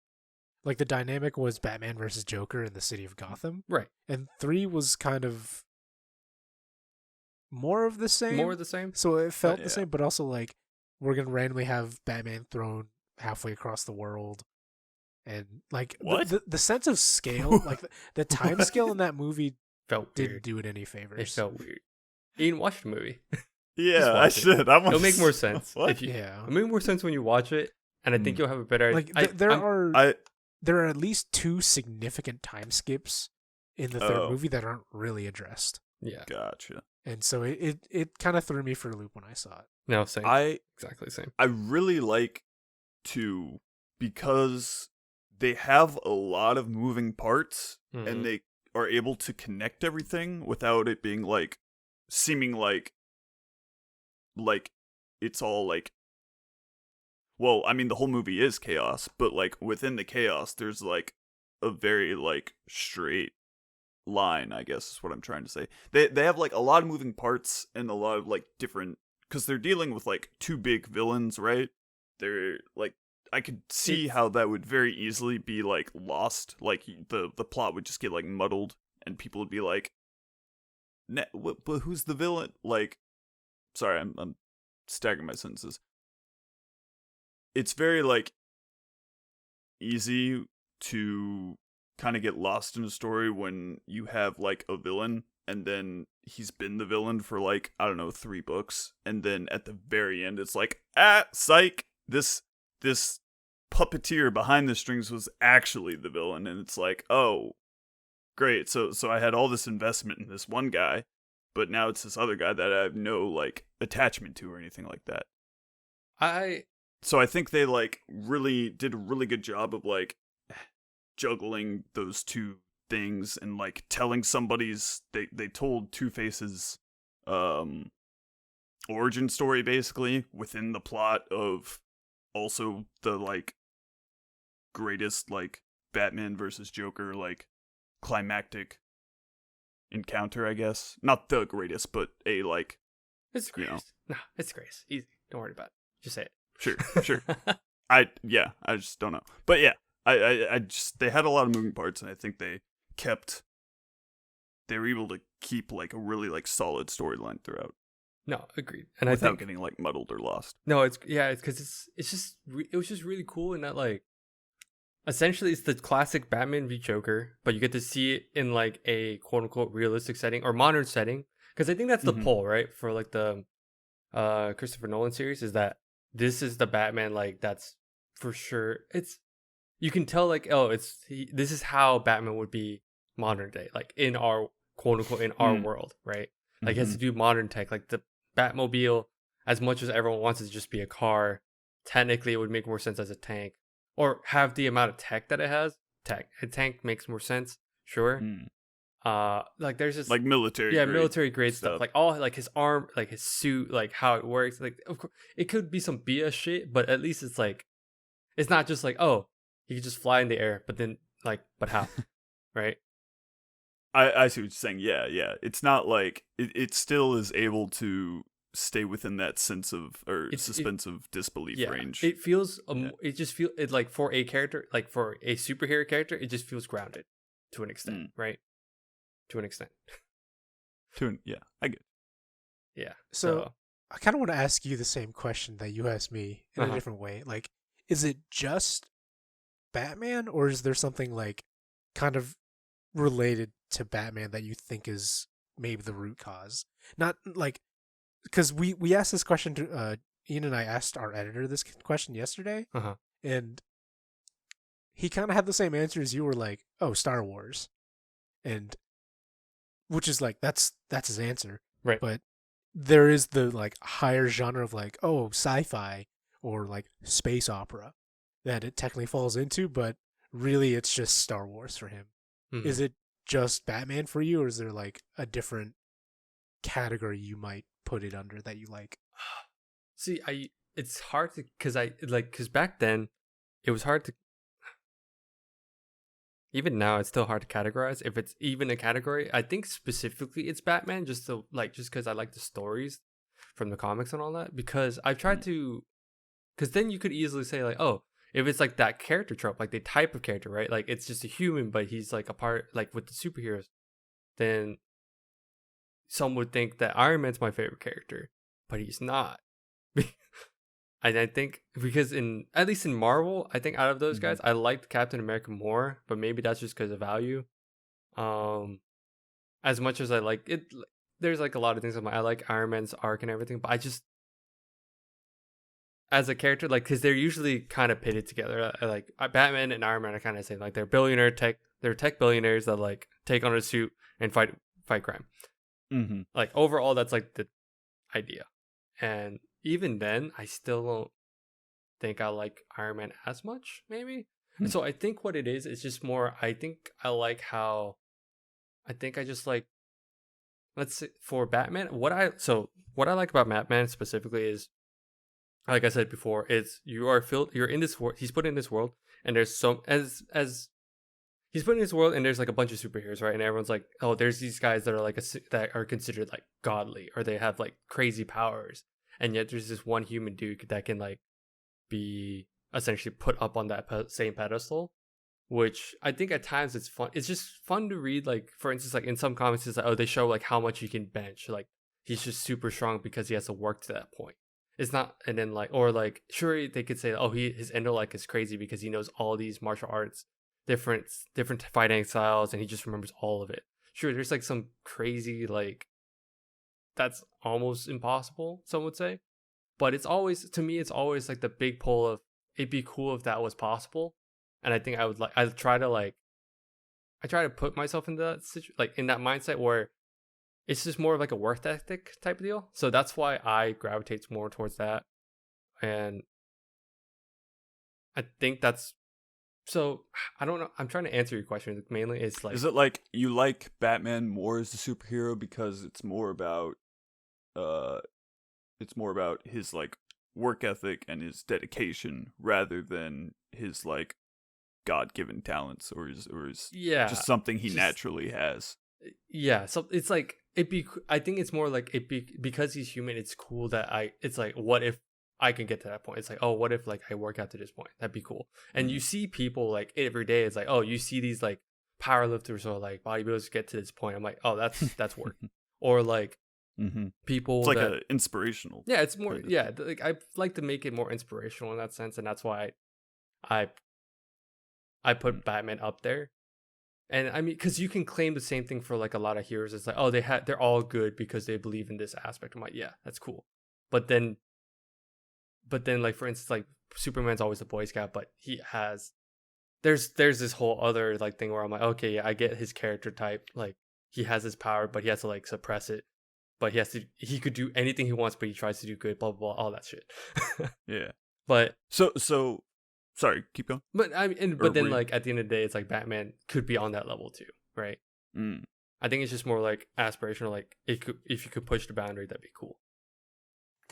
like the dynamic was Batman versus Joker in the city of Gotham, right? And 3 was kind of more of the same. So it felt the same, but also like we're gonna randomly have Batman thrown halfway across the world, and like the sense of scale, like the time scale in that movie didn't do it any favors. It felt weird. Ian, watch the movie. Yeah, I should. It'll make more sense. It'll make more sense when you watch it, and I think you'll have a better. Like there are at least 2 significant time skips in the third movie that aren't really addressed. Yeah, gotcha. And so it kind of threw me for a loop when I saw it. No, same. Exactly same. I really like 2 because they have a lot of moving parts and they are able to connect everything without it being like seeming like it's all like, well, I mean the whole movie is chaos, but like within the chaos there's like a very like straight line, I guess is what I'm trying to say. They have like a lot of moving parts and a lot of like different, because they're dealing with like 2 big villains, right? They're like, I could see how that would very easily be like lost, like the plot would just get like muddled and people would be like, but who's the villain? Like, sorry, I'm staggering my sentences. It's very like easy to kind of get lost in a story when you have like a villain and then he's been the villain for like, I don't know, 3 books, and then at the very end it's like, psych, this puppeteer behind the strings was actually the villain, and it's like, oh great, so I had all this investment in this one guy, but now it's this other guy that I have no like attachment to or anything like that. So I think they like really did a really good job of like juggling those 2 things and like telling somebody's, they told Two-Face's origin story basically within the plot of also the like greatest like Batman versus Joker like climactic encounter, I guess. Not the greatest, but a like, it's greatest. Nah, it's greatest. Easy. Don't worry about it. Just say it. Sure. I just don't know. But yeah, I just, they had a lot of moving parts, and I think they were able to keep like a really like solid storyline throughout. No, agreed. And without I think getting like muddled or lost. No, it's because it was just really cool in that like essentially it's the classic Batman v Joker, but you get to see it in like a quote unquote realistic setting or modern setting. Because I think that's the pull, right, for like the Christopher Nolan series, is that this is the Batman like that's for sure. It's, you can tell like, oh, this is how Batman would be modern day, like in our quote unquote in our world, right? Like it has to do modern tech, like the Batmobile, as much as everyone wants it to just be a car, technically it would make more sense as a tank, or have the amount of tech that it has. A tank makes more sense, sure. Like there's just like military, military grade stuff. Like all like his arm, like his suit, like how it works. Like of course it could be some BS shit, but at least it's like it's not just like, oh, he could just fly in the air, but then like, but how, right? I see what you're saying. Yeah. It's not like it still is able to stay within that sense of suspense of disbelief range. It feels it just feels it like for a character, like for a superhero character, it just feels grounded to an extent, right? To an extent. I get. Yeah. So I kind of want to ask you the same question that you asked me in a different way. Like, is it just Batman, or is there something like kind of related to Batman that you think is maybe the root cause? Not like, because we asked this question to Ian and I asked our editor this question yesterday, and he kind of had the same answer as you were, like, oh, Star Wars, and which is like that's his answer, right? But there is the like higher genre of like, oh, sci-fi or like space opera that it technically falls into, but really it's just Star Wars for him. Is it just Batman for you, or is there like a different category you might put it under that you like? See, it's hard to because back then it was hard to. Even now, it's still hard to categorize if it's even a category. I think specifically it's Batman, just because I like the stories from the comics and all that. Because I've tried to, because then you could easily say like, oh, if it's like that character trope, like the type of character, right? Like it's just a human, but he's like a part, like with the superheroes, then some would think that Iron Man's my favorite character, but he's not. And I think because at least in Marvel, I think out of those guys, I liked Captain America more, but maybe that's just because of value. As much as I like it, there's like a lot of things I like Iron Man's arc and everything, but I just, as a character, like, because they're usually kind of pitted together. Like Batman and Iron Man are kind of the same. Like they're tech billionaires that like take on a suit and fight crime. Like overall, that's like the idea. And even then, I still don't think I like Iron Man as much, maybe. And so I think what it is just more, I think I like how, I think I just like, let's say for Batman, what I like about Batman specifically is, like I said before, it's you're in this world, he's put in this world, and there's he's put in this world, and there's like a bunch of superheroes, right? And everyone's like, oh, there's these guys that are like that are considered like godly, or they have like crazy powers. And yet there's this one human dude that can like be essentially put up on that same pedestal, which I think at times it's fun. It's just fun to read. Like, for instance, like in some comics, it's like, oh, they show like how much he can bench. Like he's just super strong because he has to work to that point. It's not, and then like, or like, sure, they could say, oh, his intellect is crazy because he knows all these martial arts, different fighting styles, and he just remembers all of it. Sure, there's like some crazy like, that's almost impossible, some would say. But it's always, to me, it's always like the big pull of, it'd be cool if that was possible. And I think I try to put myself in that in that mindset where it's just more of like a work ethic type of deal. So that's why I gravitate more towards that. And I think that's, so I don't know. I'm trying to answer your question. Mainly it's like, is it like you like Batman more as a superhero because it's more about his like work ethic and his dedication rather than his like God-given talents or his just something he naturally has? Yeah, so it's like I think it's more like because he's human, it's cool that it's like, what if I can get to that point? It's like, oh, what if like I work out to this point? That'd be cool. And you see people like every day, it's like, oh, you see these like powerlifters or like bodybuilders get to this point. I'm like, oh, that's work. Or like people, it's like an inspirational. Yeah, it's more. Yeah, like I like to make it more inspirational in that sense, and that's why I put Batman up there. And I mean, because you can claim the same thing for like a lot of heroes. It's like, oh, they're all good because they believe in this aspect. I'm like, yeah, that's cool. But then like, for instance, like Superman's always a Boy Scout, but he has there's this whole other like thing where I'm like, okay, yeah, I get his character type. Like he has his power, but he has to like suppress it. But he could do anything he wants, but he tries to do good, blah, blah, blah, all that shit. Yeah. But so sorry, keep going. But I mean, but then like at the end of the day, it's like Batman could be on that level too, right? Mm. I think it's just more like aspirational. Like if you could push the boundary, that'd be cool.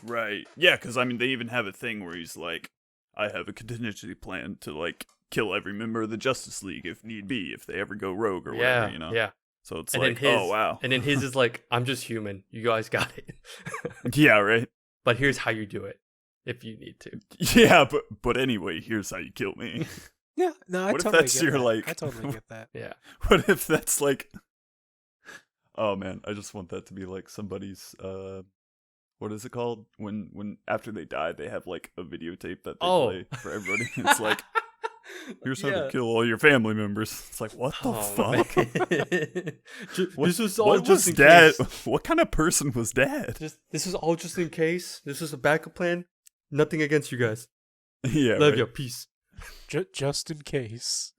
Right. Yeah, because I mean, they even have a thing where he's like, I have a contingency plan to like kill every member of the Justice League if need be, if they ever go rogue or whatever, you know? Yeah. So it's And like, then his, oh, wow. And then his is like, I'm just human. You guys got it. Yeah, right? But here's how you do it if you need to. Yeah, but anyway, here's how you kill me. Yeah, no, I What if totally that's get your, that. like- I totally get that. Yeah. What if that's like... Oh, man, I just want that to be like somebody's... What is it called? When after they die, they have like a videotape that they play for everybody. It's like, here's how to kill all your family members. It's like, what the fuck? This was all what just was in Dad? case. What kind of person was Dad? This was all just in case. This was a backup plan. Nothing against you guys. Yeah, Love right. you. Peace. Just in case.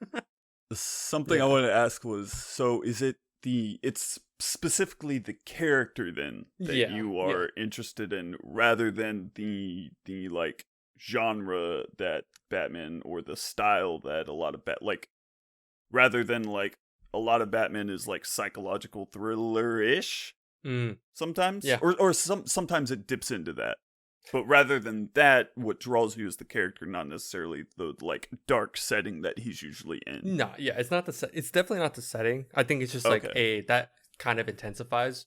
Something I wanted to ask was, so is it it's specifically the character then that you are interested in, rather than the like genre that Batman, or the style that a lot of rather than like a lot of Batman is like psychological thriller-ish sometimes, or sometimes it dips into that. But rather than that, what draws you is the character, not necessarily the like dark setting that he's usually in. No, yeah, it's not it's definitely not the setting. I think it's just like that kind of intensifies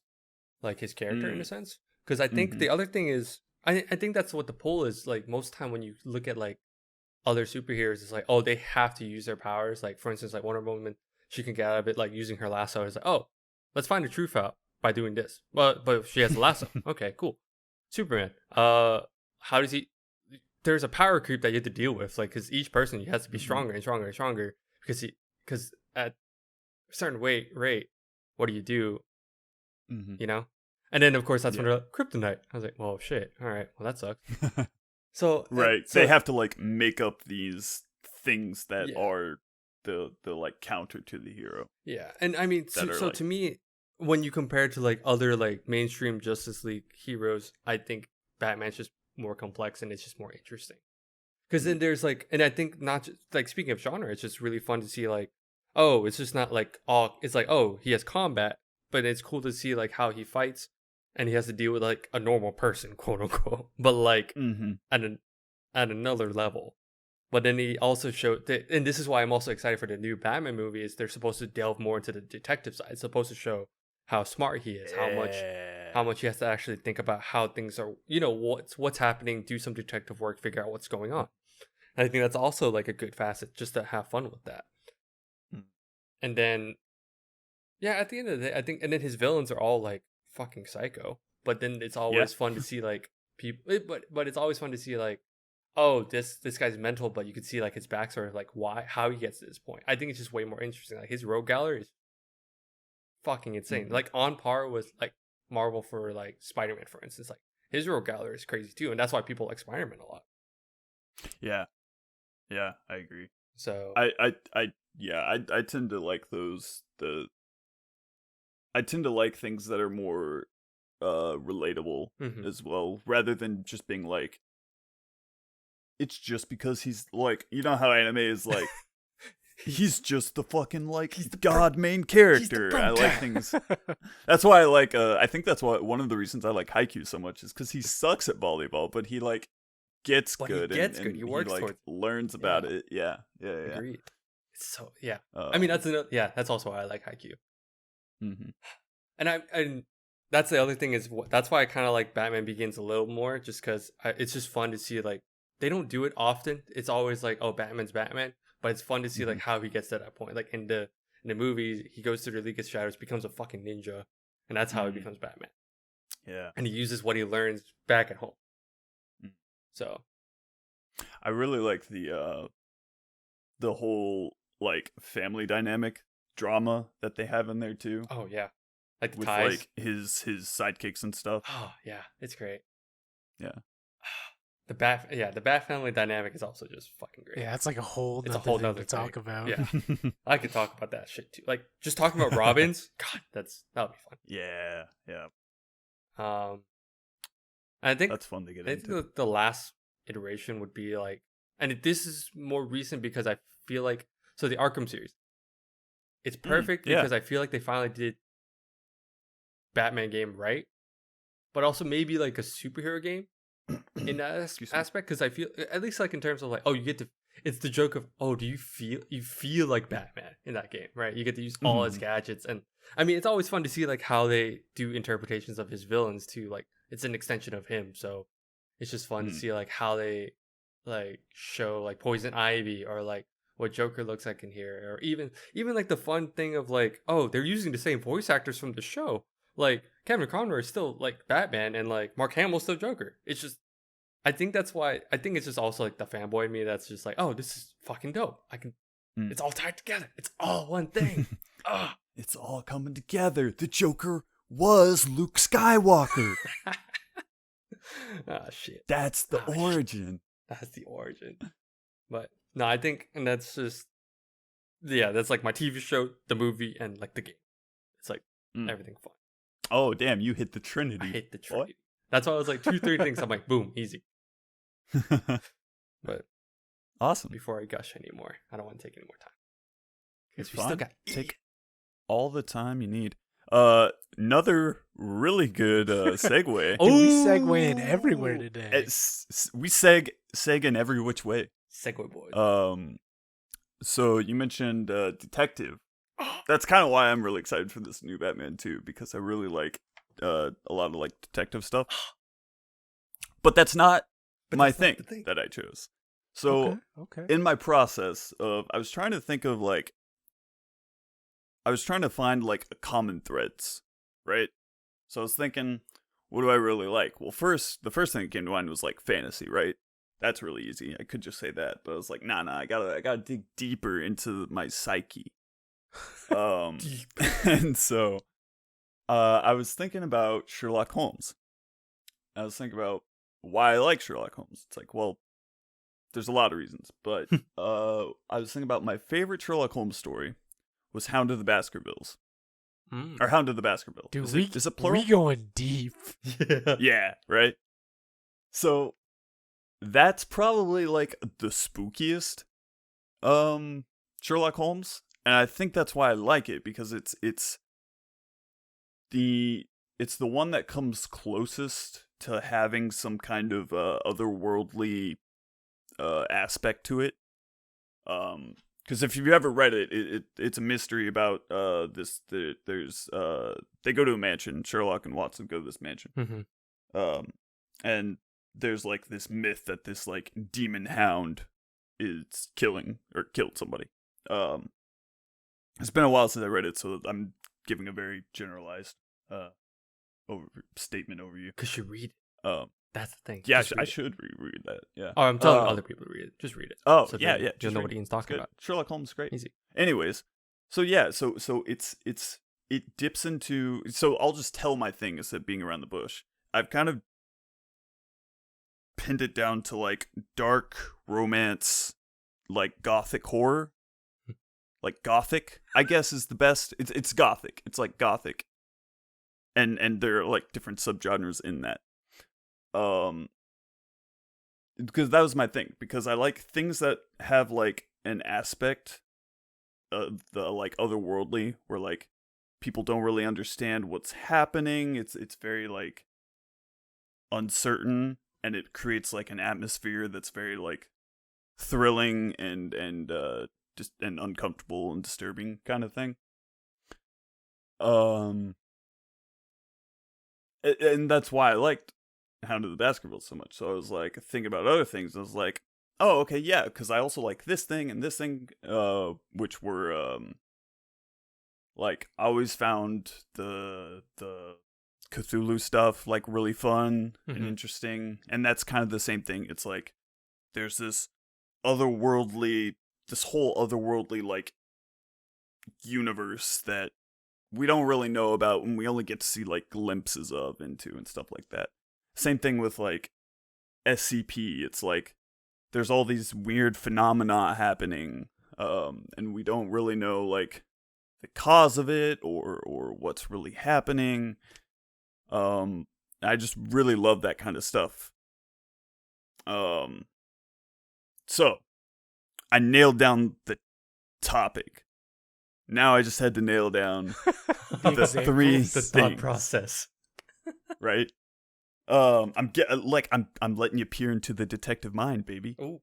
like his character in a sense. Because I think the other thing is, I think that's what the pull is. Like most time when you look at like other superheroes, it's like, oh, they have to use their powers. Like for instance, like Wonder Woman, she can get out of it like using her lasso. It's like, oh, let's find the truth out by doing this. Well, but she has a lasso. Okay, cool. Superman, how does he? There's a power creep that you have to deal with, like, because each person has to be stronger and stronger and stronger, because at a certain rate, what do you do? You know, and then of course that's when they're like, kryptonite. I was like, well, shit. All right, well that sucks. So they have to like make up these things that are the like counter to the hero. Yeah, and I mean, so like, to me, when you compare it to like other like mainstream Justice League heroes, I think Batman's just more complex and it's just more interesting. Because then there's like, and I think not just like, speaking of genre, it's just really fun to see like, oh, it's just not like it's like, oh, he has combat, but it's cool to see like how he fights and he has to deal with like a normal person, quote unquote, but like at another level. But then he also showed that, and this is why I'm also excited for the new Batman movie, is they're supposed to delve more into the detective side. It's supposed to show how smart he is, how much he has to actually think about how things are, you know, what's happening, do some detective work, figure out what's going on. And I think that's also like a good facet, just to have fun with that. And then, yeah, at the end of the day, I think, and then his villains are all like fucking psycho. But then it's always fun to see like people, but it's always fun to see like, oh, this guy's mental, but you can see like his backstory of like how he gets to this point. I think it's just way more interesting. Like his rogue gallery is fucking insane. Like on par with like Marvel for like Spider-Man, for instance. Like his rogue gallery is crazy too, and that's why people like Spider-Man a lot. Yeah, I agree. So I tend to like I tend to like things that are more relatable as well, rather than just being like, it's just because he's like, you know how anime is like, he's just the fucking like god main character. I like things. That's why I like. I think that's why one of the reasons I like Haikyuu so much is because he sucks at volleyball, but he like gets good. He gets good. He works like towards learns about it. Yeah. Agreed. It's so I mean that's also why I like Haikyuu. And that's the other thing is that's why I kind of like Batman Begins a little more, just because it's just fun to see like they don't do it often. It's always like, oh, Batman's Batman. But it's fun to see like how he gets to that point. Like in the movie, he goes to the League of Shadows, becomes a fucking ninja, and that's how he becomes Batman. Yeah, and he uses what he learns back at home. So, I really like the whole like family dynamic drama that they have in there too. Oh yeah, like the with ties. Like his sidekicks and stuff. Oh yeah, it's great. Yeah. The Bat family dynamic is also just fucking great. Yeah, it's like a whole nother thing to talk about. Yeah, I could talk about that shit too. Like just talking about Robins. God, that'll be fun. Yeah. I think that's fun to get into. I think the last iteration would be like, and this is more recent because I feel like the Arkham series. it's perfect because I feel like they finally did Batman game right, but also maybe like a superhero game in that aspect, because I feel, at least like in terms of like, oh, you get to, it's the joke of, oh, do you feel like Batman in that game, right? You get to use all his gadgets, and I mean, it's always fun to see like how they do interpretations of his villains too. Like it's an extension of him, so it's just fun to see like how they like show like Poison Ivy, or like what Joker looks like in here, or even like the fun thing of like, oh, they're using the same voice actors from the show. Like Kevin Conroy is still like Batman, and like Mark Hamill's still Joker. It's just, I think that's why, I think it's just also like the fanboy in me that's just like, oh, this is fucking dope. I can, it's all tied together. It's all one thing. It's all coming together. The Joker was Luke Skywalker. Shit. That's the origin. Shit. That's the origin. But no, I think, and that's just, yeah, that's like my TV show, the movie, and like the game. It's like everything fun. Oh, damn, you hit the Trinity. I hit the Trinity. That's why I was like 2-3 things. I'm like, boom, easy. But awesome. Before I gush anymore, I don't want to take any more time. Because we still got take all the time you need. Another really good segue. Dude, we segue in everywhere today. We seg in every which way. Segue boys. So you mentioned detective. That's kind of why I'm really excited for this new Batman too, because I really like a lot of like detective stuff. But that's not my thing that I chose. So in my process of, I was trying to find like a common threads, right? So I was thinking, what do I really like? Well, the first thing that came to mind was like fantasy, right? That's really easy. I could just say that, but I was like, nah, I gotta dig deeper into my psyche. And so I was thinking about Sherlock Holmes. I was thinking about why I like Sherlock Holmes. It's like, well, there's a lot of reasons, but I was thinking about my favorite Sherlock Holmes story was Hound of the Baskervilles. Or Hound of the Baskervilles. Dude, is it plural? We going deep. Yeah, right? So that's probably like the spookiest Sherlock Holmes. And I think that's why I like it, because it's the one that comes closest to having some kind of otherworldly aspect to it. Because if you've ever read it, it's a mystery about there's they go to a mansion. Sherlock and Watson go to this mansion, and there's like this myth that this like demon hound is killed somebody. It's been a while since I read it, so I'm giving a very generalized statement overview. Because you read it. That's the thing. Yeah, I should reread that. Yeah. Oh, I'm telling other people to read it. Just read it. Oh, so yeah. You'll know what Ian's talking about. Sherlock Holmes is great. Easy. Anyways, so yeah, so it dips into. So I'll just tell my thing instead of being around the bush. I've kind of pinned it down to like dark romance, like gothic horror. Like gothic, I guess, is the best. It's gothic. It's like gothic, and there are like different subgenres in that. Because that was my thing. Because I like things that have like an aspect of the like otherworldly, where like people don't really understand what's happening. It's very like uncertain, and it creates like an atmosphere that's very like thrilling and just an uncomfortable and disturbing kind of thing. And that's why I liked Hound of the Baskervilles so much. So I was like thinking about other things. I was like, oh, okay, yeah, because I also like this thing and this thing, which were like I always found the Cthulhu stuff like really fun and interesting, and that's kind of the same thing. It's like there's this whole otherworldly like universe that we don't really know about, and we only get to see like glimpses of into and stuff like that. Same thing with like SCP. It's like there's all these weird phenomena happening, and we don't really know like the cause of it or what's really happening. I just really love that kind of stuff. So I nailed down the topic. Now I just had to nail down The the examples. three The thought things, process. right? I'm letting you peer into the detective mind, baby. Ooh.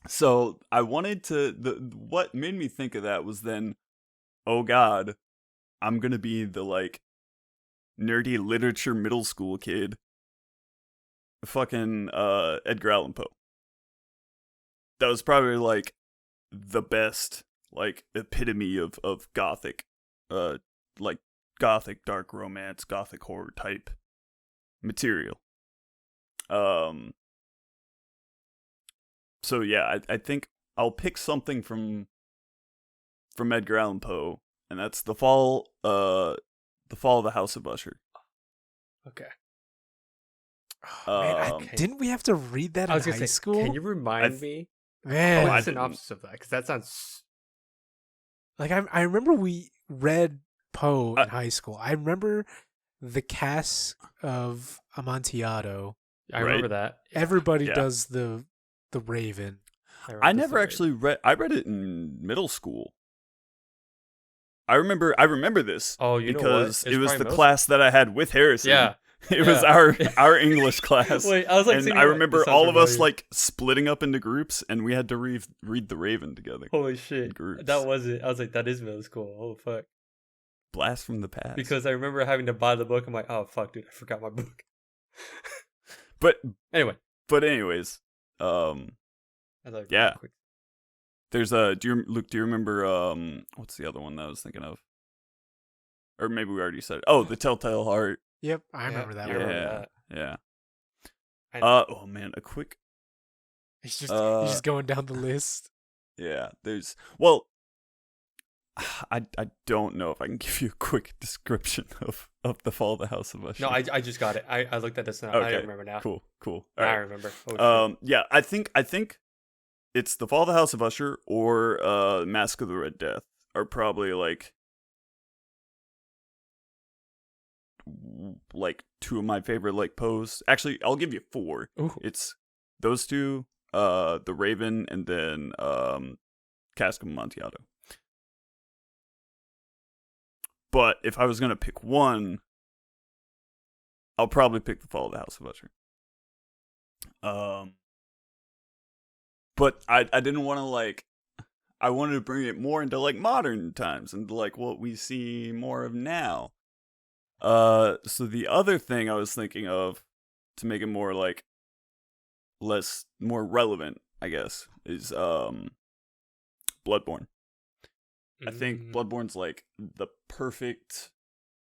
So I wanted to. What made me think of that was then, oh God, I'm gonna be the like nerdy literature middle school kid. Fucking Edgar Allan Poe. That was probably like the best like epitome of gothic, like gothic dark romance, gothic horror type material. So yeah, I think I'll pick something from Edgar Allan Poe, and that's the fall of the House of Usher. Okay. Oh, man, Okay. didn't we have to read that I in was gonna high say, school? can you remind me Man, the I synopsis of that? Because that sounds. like I remember we read Poe in high school. I remember the cast of Amontillado. I remember that. Everybody Yeah. does the Raven. I never actually read. I read it in middle school. I remember this. Oh, you know what? because It's it was probably the middle class that I had with Harrison. Yeah. It was our English class. Wait, I was like, and thinking, I like, remember this sounds all of us familiar. like splitting up into groups, and we had to read the Raven together. Holy shit. groups. That was it. I was like, that is middle school. Oh, fuck. Blast from the past. Because I remember having to buy the book. I'm like, oh, fuck, dude. I forgot my book. but I anyways, thought Yeah. quick. there's Luke, do you remember what's the other one that I was thinking of? Or maybe we already said it. Oh, The Telltale Heart. Yep, I remember that one. remember Yeah. I- Oh man, a quick He's just going down the list. yeah, I don't know if I can give you a quick description of the Fall of the House of Usher. No, I just got it. I looked at this now. I Okay, don't remember now. Cool. All Now I right. remember. Oh, shit. Yeah, I think it's The Fall of the House of Usher or Mask of the Red Death are probably like two of my favorite like Poes. Actually, I'll give you four. Ooh. It's those two, The Raven, and then Cask of Amontillado. But if I was gonna pick one, I'll probably pick The Fall of the House of Usher. But I didn't want to like. I wanted to bring it more into like modern times and like what we see more of now. So the other thing I was thinking of to make it more like more relevant, I guess, is Bloodborne. I think Bloodborne's like the perfect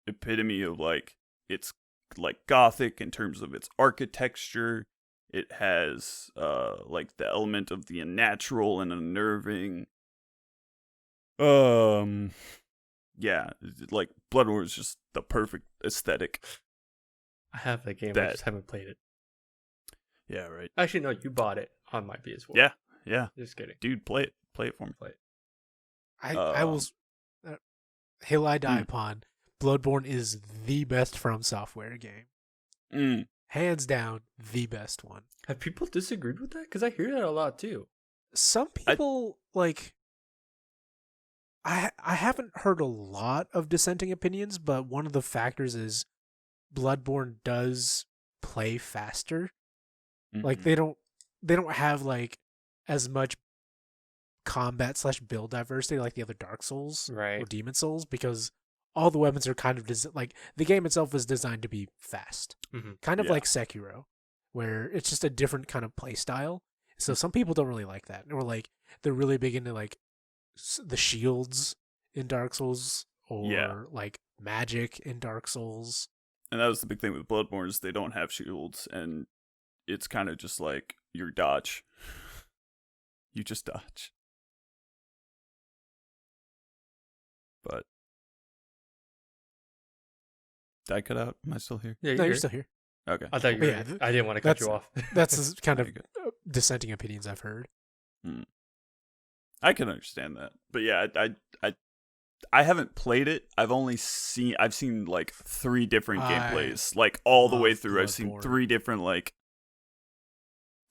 epitome of like it's like gothic in terms of its architecture. It has like the element of the unnatural and unnerving. Yeah, like Bloodborne is just the perfect aesthetic. I have that game. I just haven't played it. Yeah, right. Actually, no, you bought it on my PS4. Yeah. Just kidding. Dude, play it for me. Play it. I will. Hill I die upon. Bloodborne is the best From Software game. Hands down, the best one. Have people disagreed with that? Because I hear that a lot too. Some people like. I haven't heard a lot of dissenting opinions, but one of the factors is Bloodborne does play faster. Like they don't have like as much combat / build diversity like the other Dark Souls or Demon Souls, because all the weapons are kind of like the game itself is designed to be fast, kind of like Sekiro, where it's just a different kind of play style. So some people don't really like that, or like they're really big into like the shields in Dark Souls or like magic in Dark Souls. And that was the big thing with Bloodborne is they don't have shields, and it's kind of just like your dodge. You just dodge. But did I cut out? Am I still here? Yeah, No, you're still here. Okay. I thought you were. I didn't want to cut you off. That's the kind of dissenting opinions I've heard. I can understand that, but yeah, I haven't played it. I've seen like 3 different gameplays, like all the way through. I've seen 3 different like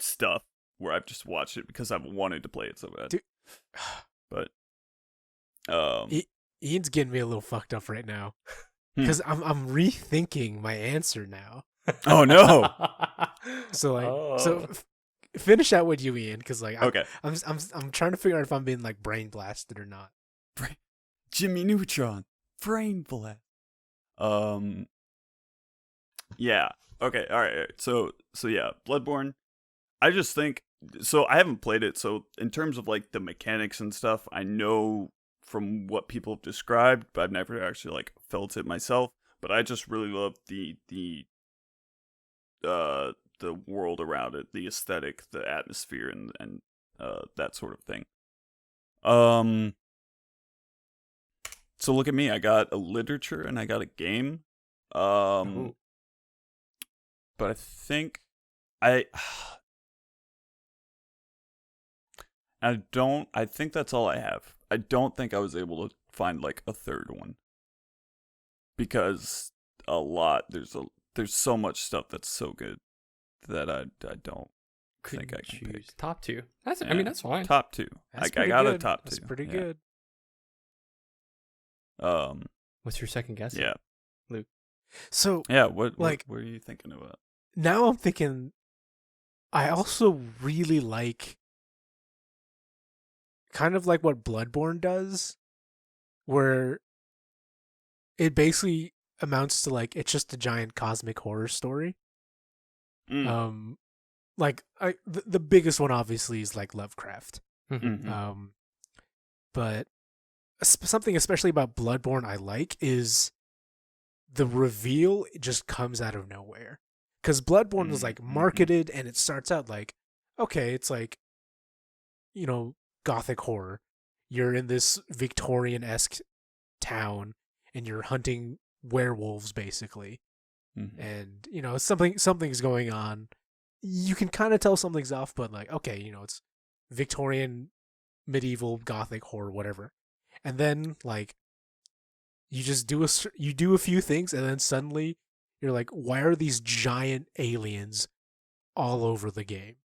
stuff where I've just watched it because I've wanted to play it so bad. Dude, But Ian's getting me a little fucked up right now because I'm rethinking my answer now. Oh no! So finish out with you, Ian, because like okay, I'm trying to figure out if I'm being like brain blasted or not. Jimmy Neutron, brain blast. Yeah. Okay. All right. So yeah, Bloodborne. I just think so. I haven't played it, so in terms of like the mechanics and stuff, I know from what people have described, but I've never actually like felt it myself. But I just really love the world around it, the aesthetic, the atmosphere, and that sort of thing. So look at me. I got a literature and I got a game. But I think I think that's all I have. I don't think I was able to find like a third one. Because there's so much stuff that's so good that I don't think I can pick. Top two. I mean that's fine. Top two. I got good. a top two. That's pretty good. What's your second guess? Yeah. Luke. So yeah, what are you thinking about? Now I'm thinking I also really like kind of like what Bloodborne does, where it basically amounts to like it's just a giant cosmic horror story. Like the biggest one obviously is like Lovecraft. Mm-hmm. But something especially about Bloodborne I like is the reveal just comes out of nowhere. Because Bloodborne was like marketed and it starts out like, okay, it's like, you know, gothic horror. You're in this Victorian-esque town and you're hunting werewolves basically. And, you know, something's going on. You can kind of tell something's off, but like, okay, you know, it's Victorian, medieval, gothic horror, whatever. And then like you just do a few things and then suddenly you're like, why are these giant aliens all over the game?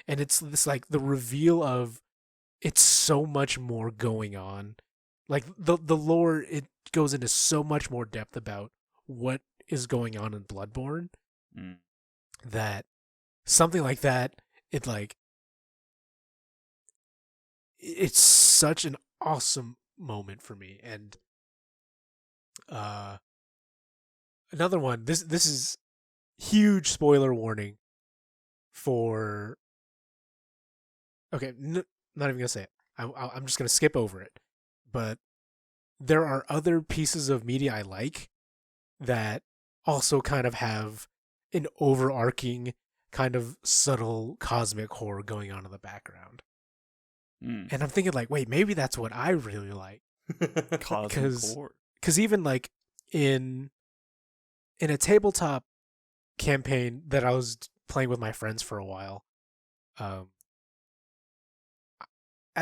And it's this like the reveal of it's so much more going on. Like the lore, it goes into so much more depth about what is going on in Bloodborne that something like that, it's such an awesome moment for me. And another one, this is huge spoiler warning for okay, not even gonna say it. I'm just gonna skip over it. But there are other pieces of media I like that also kind of have an overarching kind of subtle cosmic horror going on in the background. And I'm thinking like, wait, maybe that's what I really like. Cosmic horror. Because even like in a tabletop campaign that I was playing with my friends for a while, at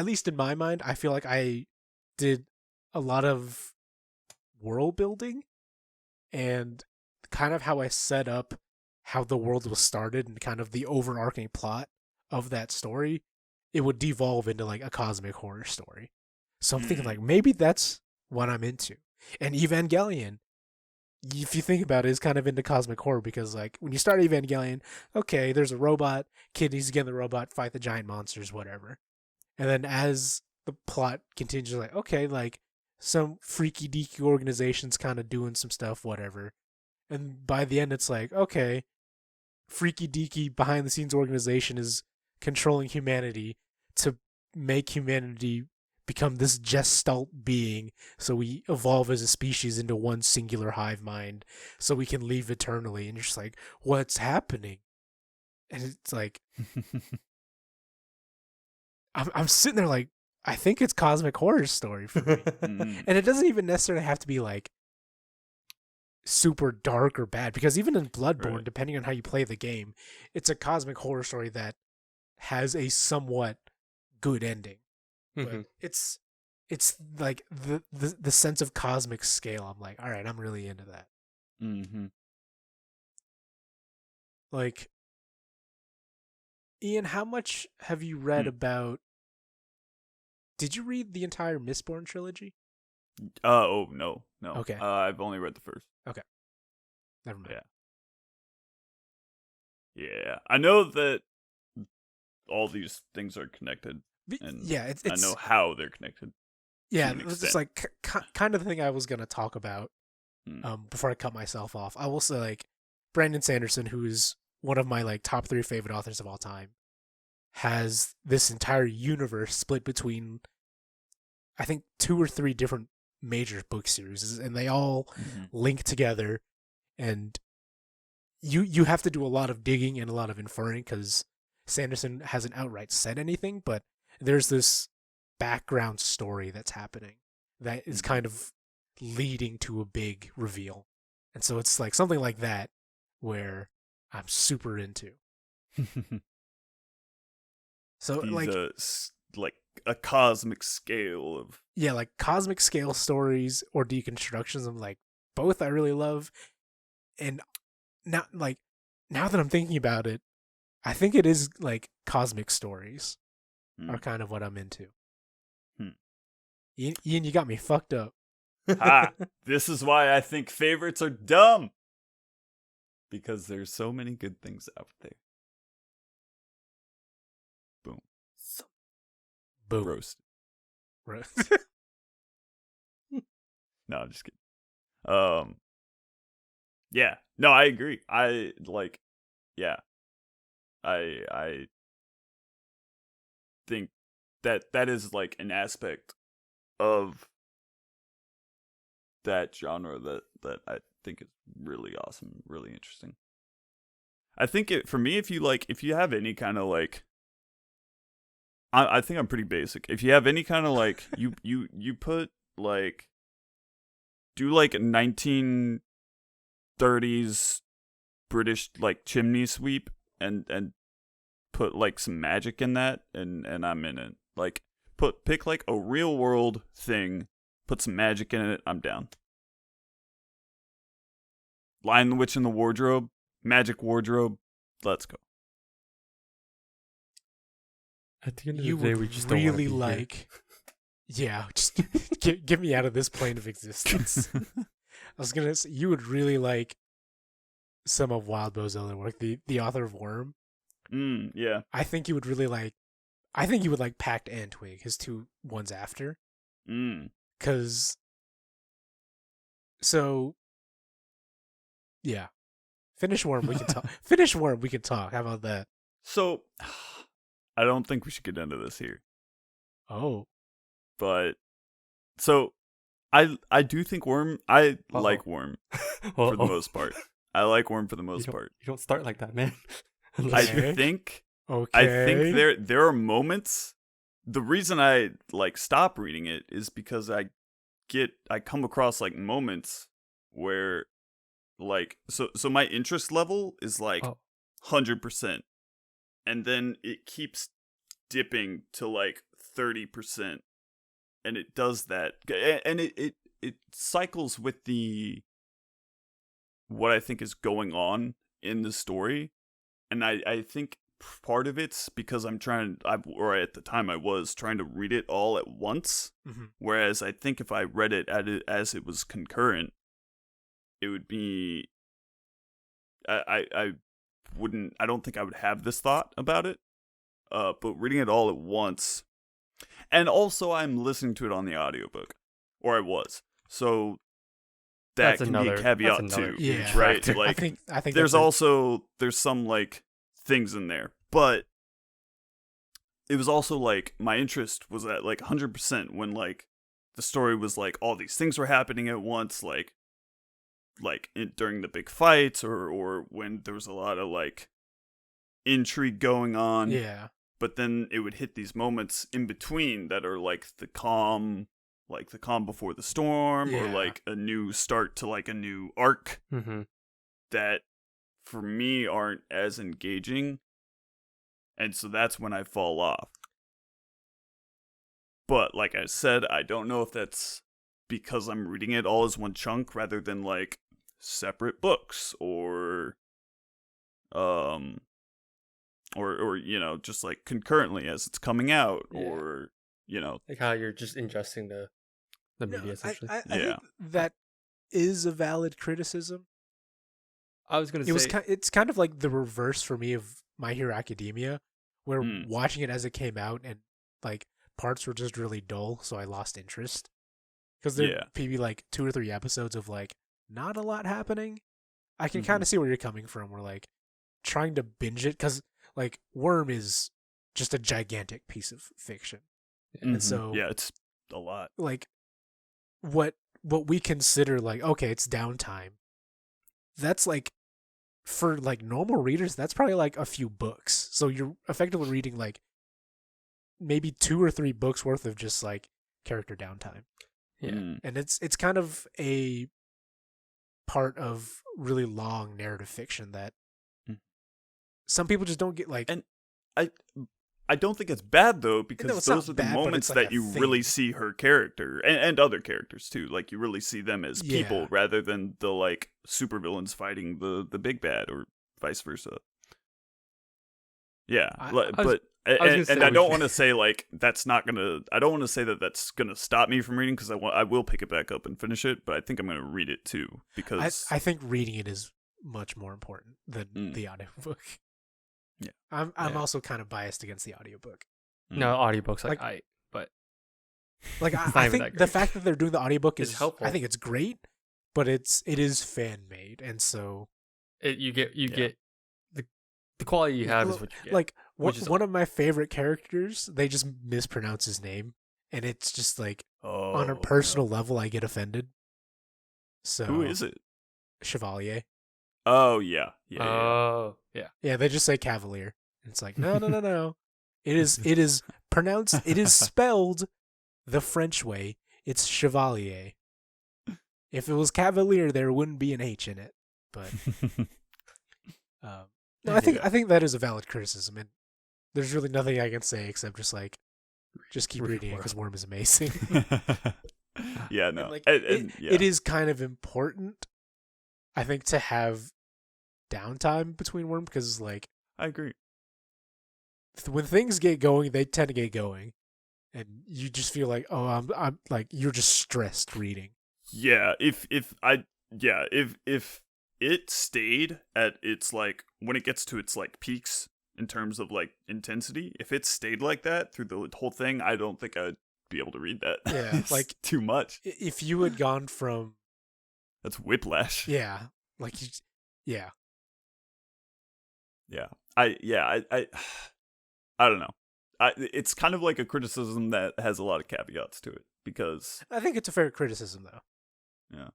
least in my mind, I feel like I did a lot of world building and kind of how I set up how the world was started and kind of the overarching plot of that story. It would devolve into like a cosmic horror story. So I'm thinking like maybe that's what I'm into. And Evangelion, if you think about it, is kind of into cosmic horror because like when you start Evangelion, okay, there's a robot, kid needs to get in the robot, fight the giant monsters, whatever. And then as the plot continues, like, okay, like some freaky deaky organization's kind of doing some stuff, whatever. And by the end, it's like, okay, freaky deaky behind the scenes organization is controlling humanity to make humanity become this gestalt being, so we evolve as a species into one singular hive mind so we can live eternally. And you're just like, what's happening? And it's like I'm sitting there like, I think it's cosmic horror story for me. And it doesn't even necessarily have to be like super dark or bad, because even in Bloodborne, depending on how you play the game, it's a cosmic horror story that has a somewhat good ending. But it's like the sense of cosmic scale. I'm like, all right, I'm really into that. Like, Ian, how much have you read about Did you read the entire Mistborn trilogy? No. Okay. I've only read the first. Okay. Never mind. Yeah. I know that all these things are connected. And it's I know how they're connected. Yeah, it's just like kind of the thing I was gonna talk about. Before I cut myself off, I will say like Brandon Sanderson, who is one of my like top 3 favorite authors of all time, has this entire universe split between, I think, 2 or 3 different major book series, and they all link together. And you have to do a lot of digging and a lot of inferring because Sanderson hasn't outright said anything, but there's this background story that's happening that is kind of leading to a big reveal. And so it's like something like that where I'm super into. So like a cosmic scale of like cosmic scale stories or deconstructions of like both I really love. And now that I'm thinking about it, I think it is like cosmic stories are kind of what I'm into. Ian, you got me fucked up. This is why I think favorites are dumb. Because there's so many good things out there. Boom. Roast. No, I'm just kidding. Yeah. No, I agree. I think that is like an aspect of that genre that I think is really awesome, really interesting. I think for me, if you have any kind of like, I think I'm pretty basic. If you have any kind of like, you put like, do like a 1930s British like chimney sweep and put like some magic in that, and I'm in it. Like pick like a real world thing, put some magic in it, I'm down. Lion the Witch in the Wardrobe, magic wardrobe, let's go. At the end of the day, we just don't really want to be like. Yeah, just get me out of this plane of existence. I was gonna say you would really like some of Wildbow's other work, the author of Worm. Yeah. I think you would really like. I think you would like Pact and Twig, his 2 ones after. Because. So. Yeah. Finish Worm, we can talk. Finish Worm, we can talk. How about that? So, I don't think we should get into this here. Oh. But, so, I do think Worm, like Worm for the most part. I like Worm for the most part. You don't start like that, man. I think there are moments. The reason I like stop reading it is because I come across like moments where like so my interest level is like 100%, and then it keeps dipping to like 30%, and it does that, and it cycles with what I think is going on in the story. And I think part of it's because at the time I was trying to read it all at once. Whereas I think if I read it as it was concurrent, it would be, I don't think I would have this thought about it. But reading it all at once, and also I'm listening to it on the audiobook, or I was. So that can be a caveat too, yeah, right? Like, I think there's some like things in there, but it was also like my interest was at like 100% when like the story was like all these things were happening at once, like during the big fights, or when there was a lot of like intrigue going on. Yeah. But then it would hit these moments in between that are like the calm before the storm, or like a new start to like a new arc that for me aren't as engaging. And so that's when I fall off. But like I said, I don't know if that's because I'm reading it all as one chunk rather than like separate books, or you know, just like concurrently as it's coming out, or like how you're just ingesting the media essentially. I think that is a valid criticism. I was gonna say it's kind of like the reverse for me of My Hero Academia, where watching it as it came out and like parts were just really dull, so I lost interest. Because there'd be like 2 or 3 episodes of like not a lot happening. I can kind of see where you're coming from. We're like trying to binge it because like Worm is just a gigantic piece of fiction, and so it's a lot. Like what we consider like okay, it's downtime. That's like for like normal readers, that's probably like a few books. So you're effectively reading like maybe 2 or 3 books worth of just like character downtime. Yeah. And it's kind of a part of really long narrative fiction that some people just don't get like. And I don't think it's bad though, because those are the moments like that you really see her character and other characters too. Like you really see them as people rather than the like supervillains fighting the big bad or vice versa. Yeah, and I don't want to say like that's not gonna. I don't want to say that that's gonna stop me from reading because I will pick it back up and finish it. But I think I'm gonna read it too because I think reading it is much more important than the audiobook. Yeah, I'm also kind of biased against the audiobook. No, audiobooks but like I think the fact that they're doing the audiobook is helpful. I think it's great, but it is fan made, and so you get the quality you have is what you get. Like one of my favorite characters, they just mispronounce his name, and it's just like on a personal level, I get offended. So who is it? Chevalier. Oh yeah. Yeah, they just say Cavalier. It's like no. It is pronounced. It is spelled the French way. It's Chevalier. If it was Cavalier, there wouldn't be an H in it. But no, I think that is a valid criticism, and there's really nothing I can say except just keep reading it because Worm is amazing. Yeah, no, it is kind of important, I think, to have downtime between Worm because, like, I agree. When things get going, they tend to get going, and you just feel like, oh, I'm like you're just stressed reading. Yeah, if it stayed at its like when it gets to its like peaks in terms of like intensity, if it stayed like that through the whole thing, I don't think I'd be able to read that. Yeah, it's like too much. If you had gone from that's whiplash. Yeah, like yeah. I don't know. It's kind of like a criticism that has a lot of caveats to it because I think it's a fair criticism though. Yeah,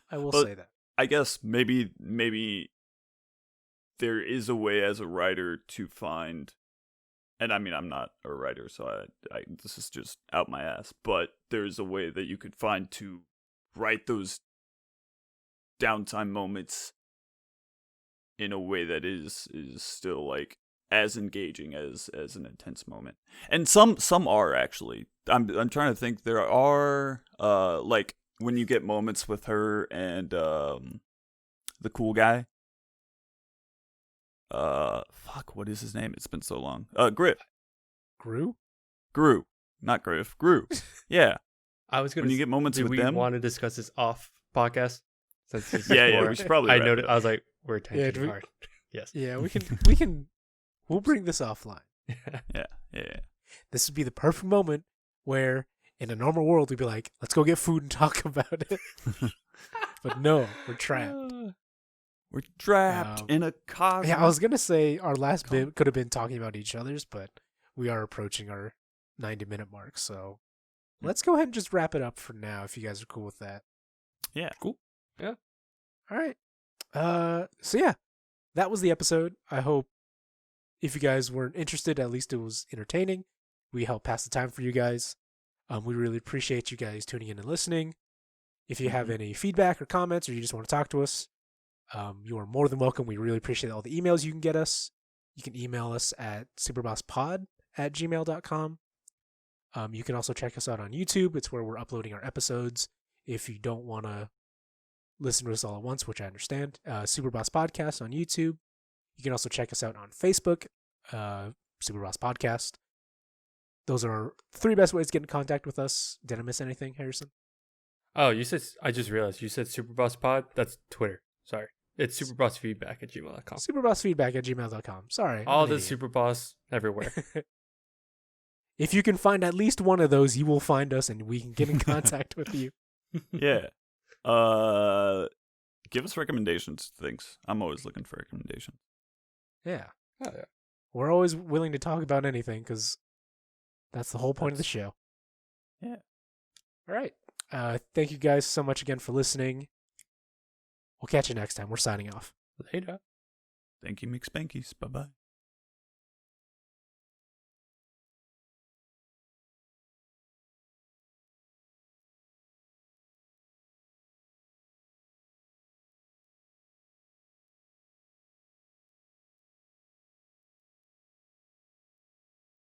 I will say that. I guess maybe there is a way as a writer to find, and I mean I'm not a writer, so I this is just out my ass, but there's a way that you could find to write those downtime moments in a way that is still like as engaging as an intense moment. And some are actually. I'm trying to think. There are like when you get moments with her and the cool guy. What is his name? It's been so long. Griff. Gru, not Griff. Gru. Yeah. I was gonna. When you get moments with them. Do we want to discuss this off podcast? Yeah, we should probably. I noted. I was like, we're tangent hard. Yes. Yeah, we can. We'll bring this offline. Yeah. This would be the perfect moment where, in a normal world, we'd be like, let's go get food and talk about it. But no, we're trapped. We're trapped in a cosmic... Yeah, I was going to say our last bit could have been talking about each other's, but we are approaching our 90-minute mark, so let's go ahead and just wrap it up for now, if you guys are cool with that. Yeah. Cool. Yeah. All right. So yeah, that was the episode. I hope if you guys weren't interested, at least it was entertaining. We helped pass the time for you guys. We really appreciate you guys tuning in and listening. If you have any feedback or comments, or you just want to talk to us, you are more than welcome. We really appreciate all the emails you can get us. You can email us at superbosspod@gmail.com. You can also check us out on YouTube. It's where we're uploading our episodes. If you don't want to listen to us all at once, which I understand, SuperBoss Podcast on YouTube. You can also check us out on Facebook, SuperBoss Podcast. those are 3 best ways to get in contact with us. Did I miss anything, Harrison? Oh, you said, I just realized you said SuperBossPod. That's Twitter. Sorry. It's SuperBossFeedback@gmail.com. SuperBossFeedback@gmail.com. Sorry. All the SuperBoss everywhere. If you can find at least one of those, you will find us and we can get in contact with you. Yeah. Give us recommendations, things. I'm always looking for recommendations. Yeah. Oh, yeah. We're always willing to talk about anything because that's the whole point of the show. Yeah. All right. Thank you guys so much again for listening. We'll catch you next time. We're signing off. Later. Thank you, McSpankies. Bye-bye.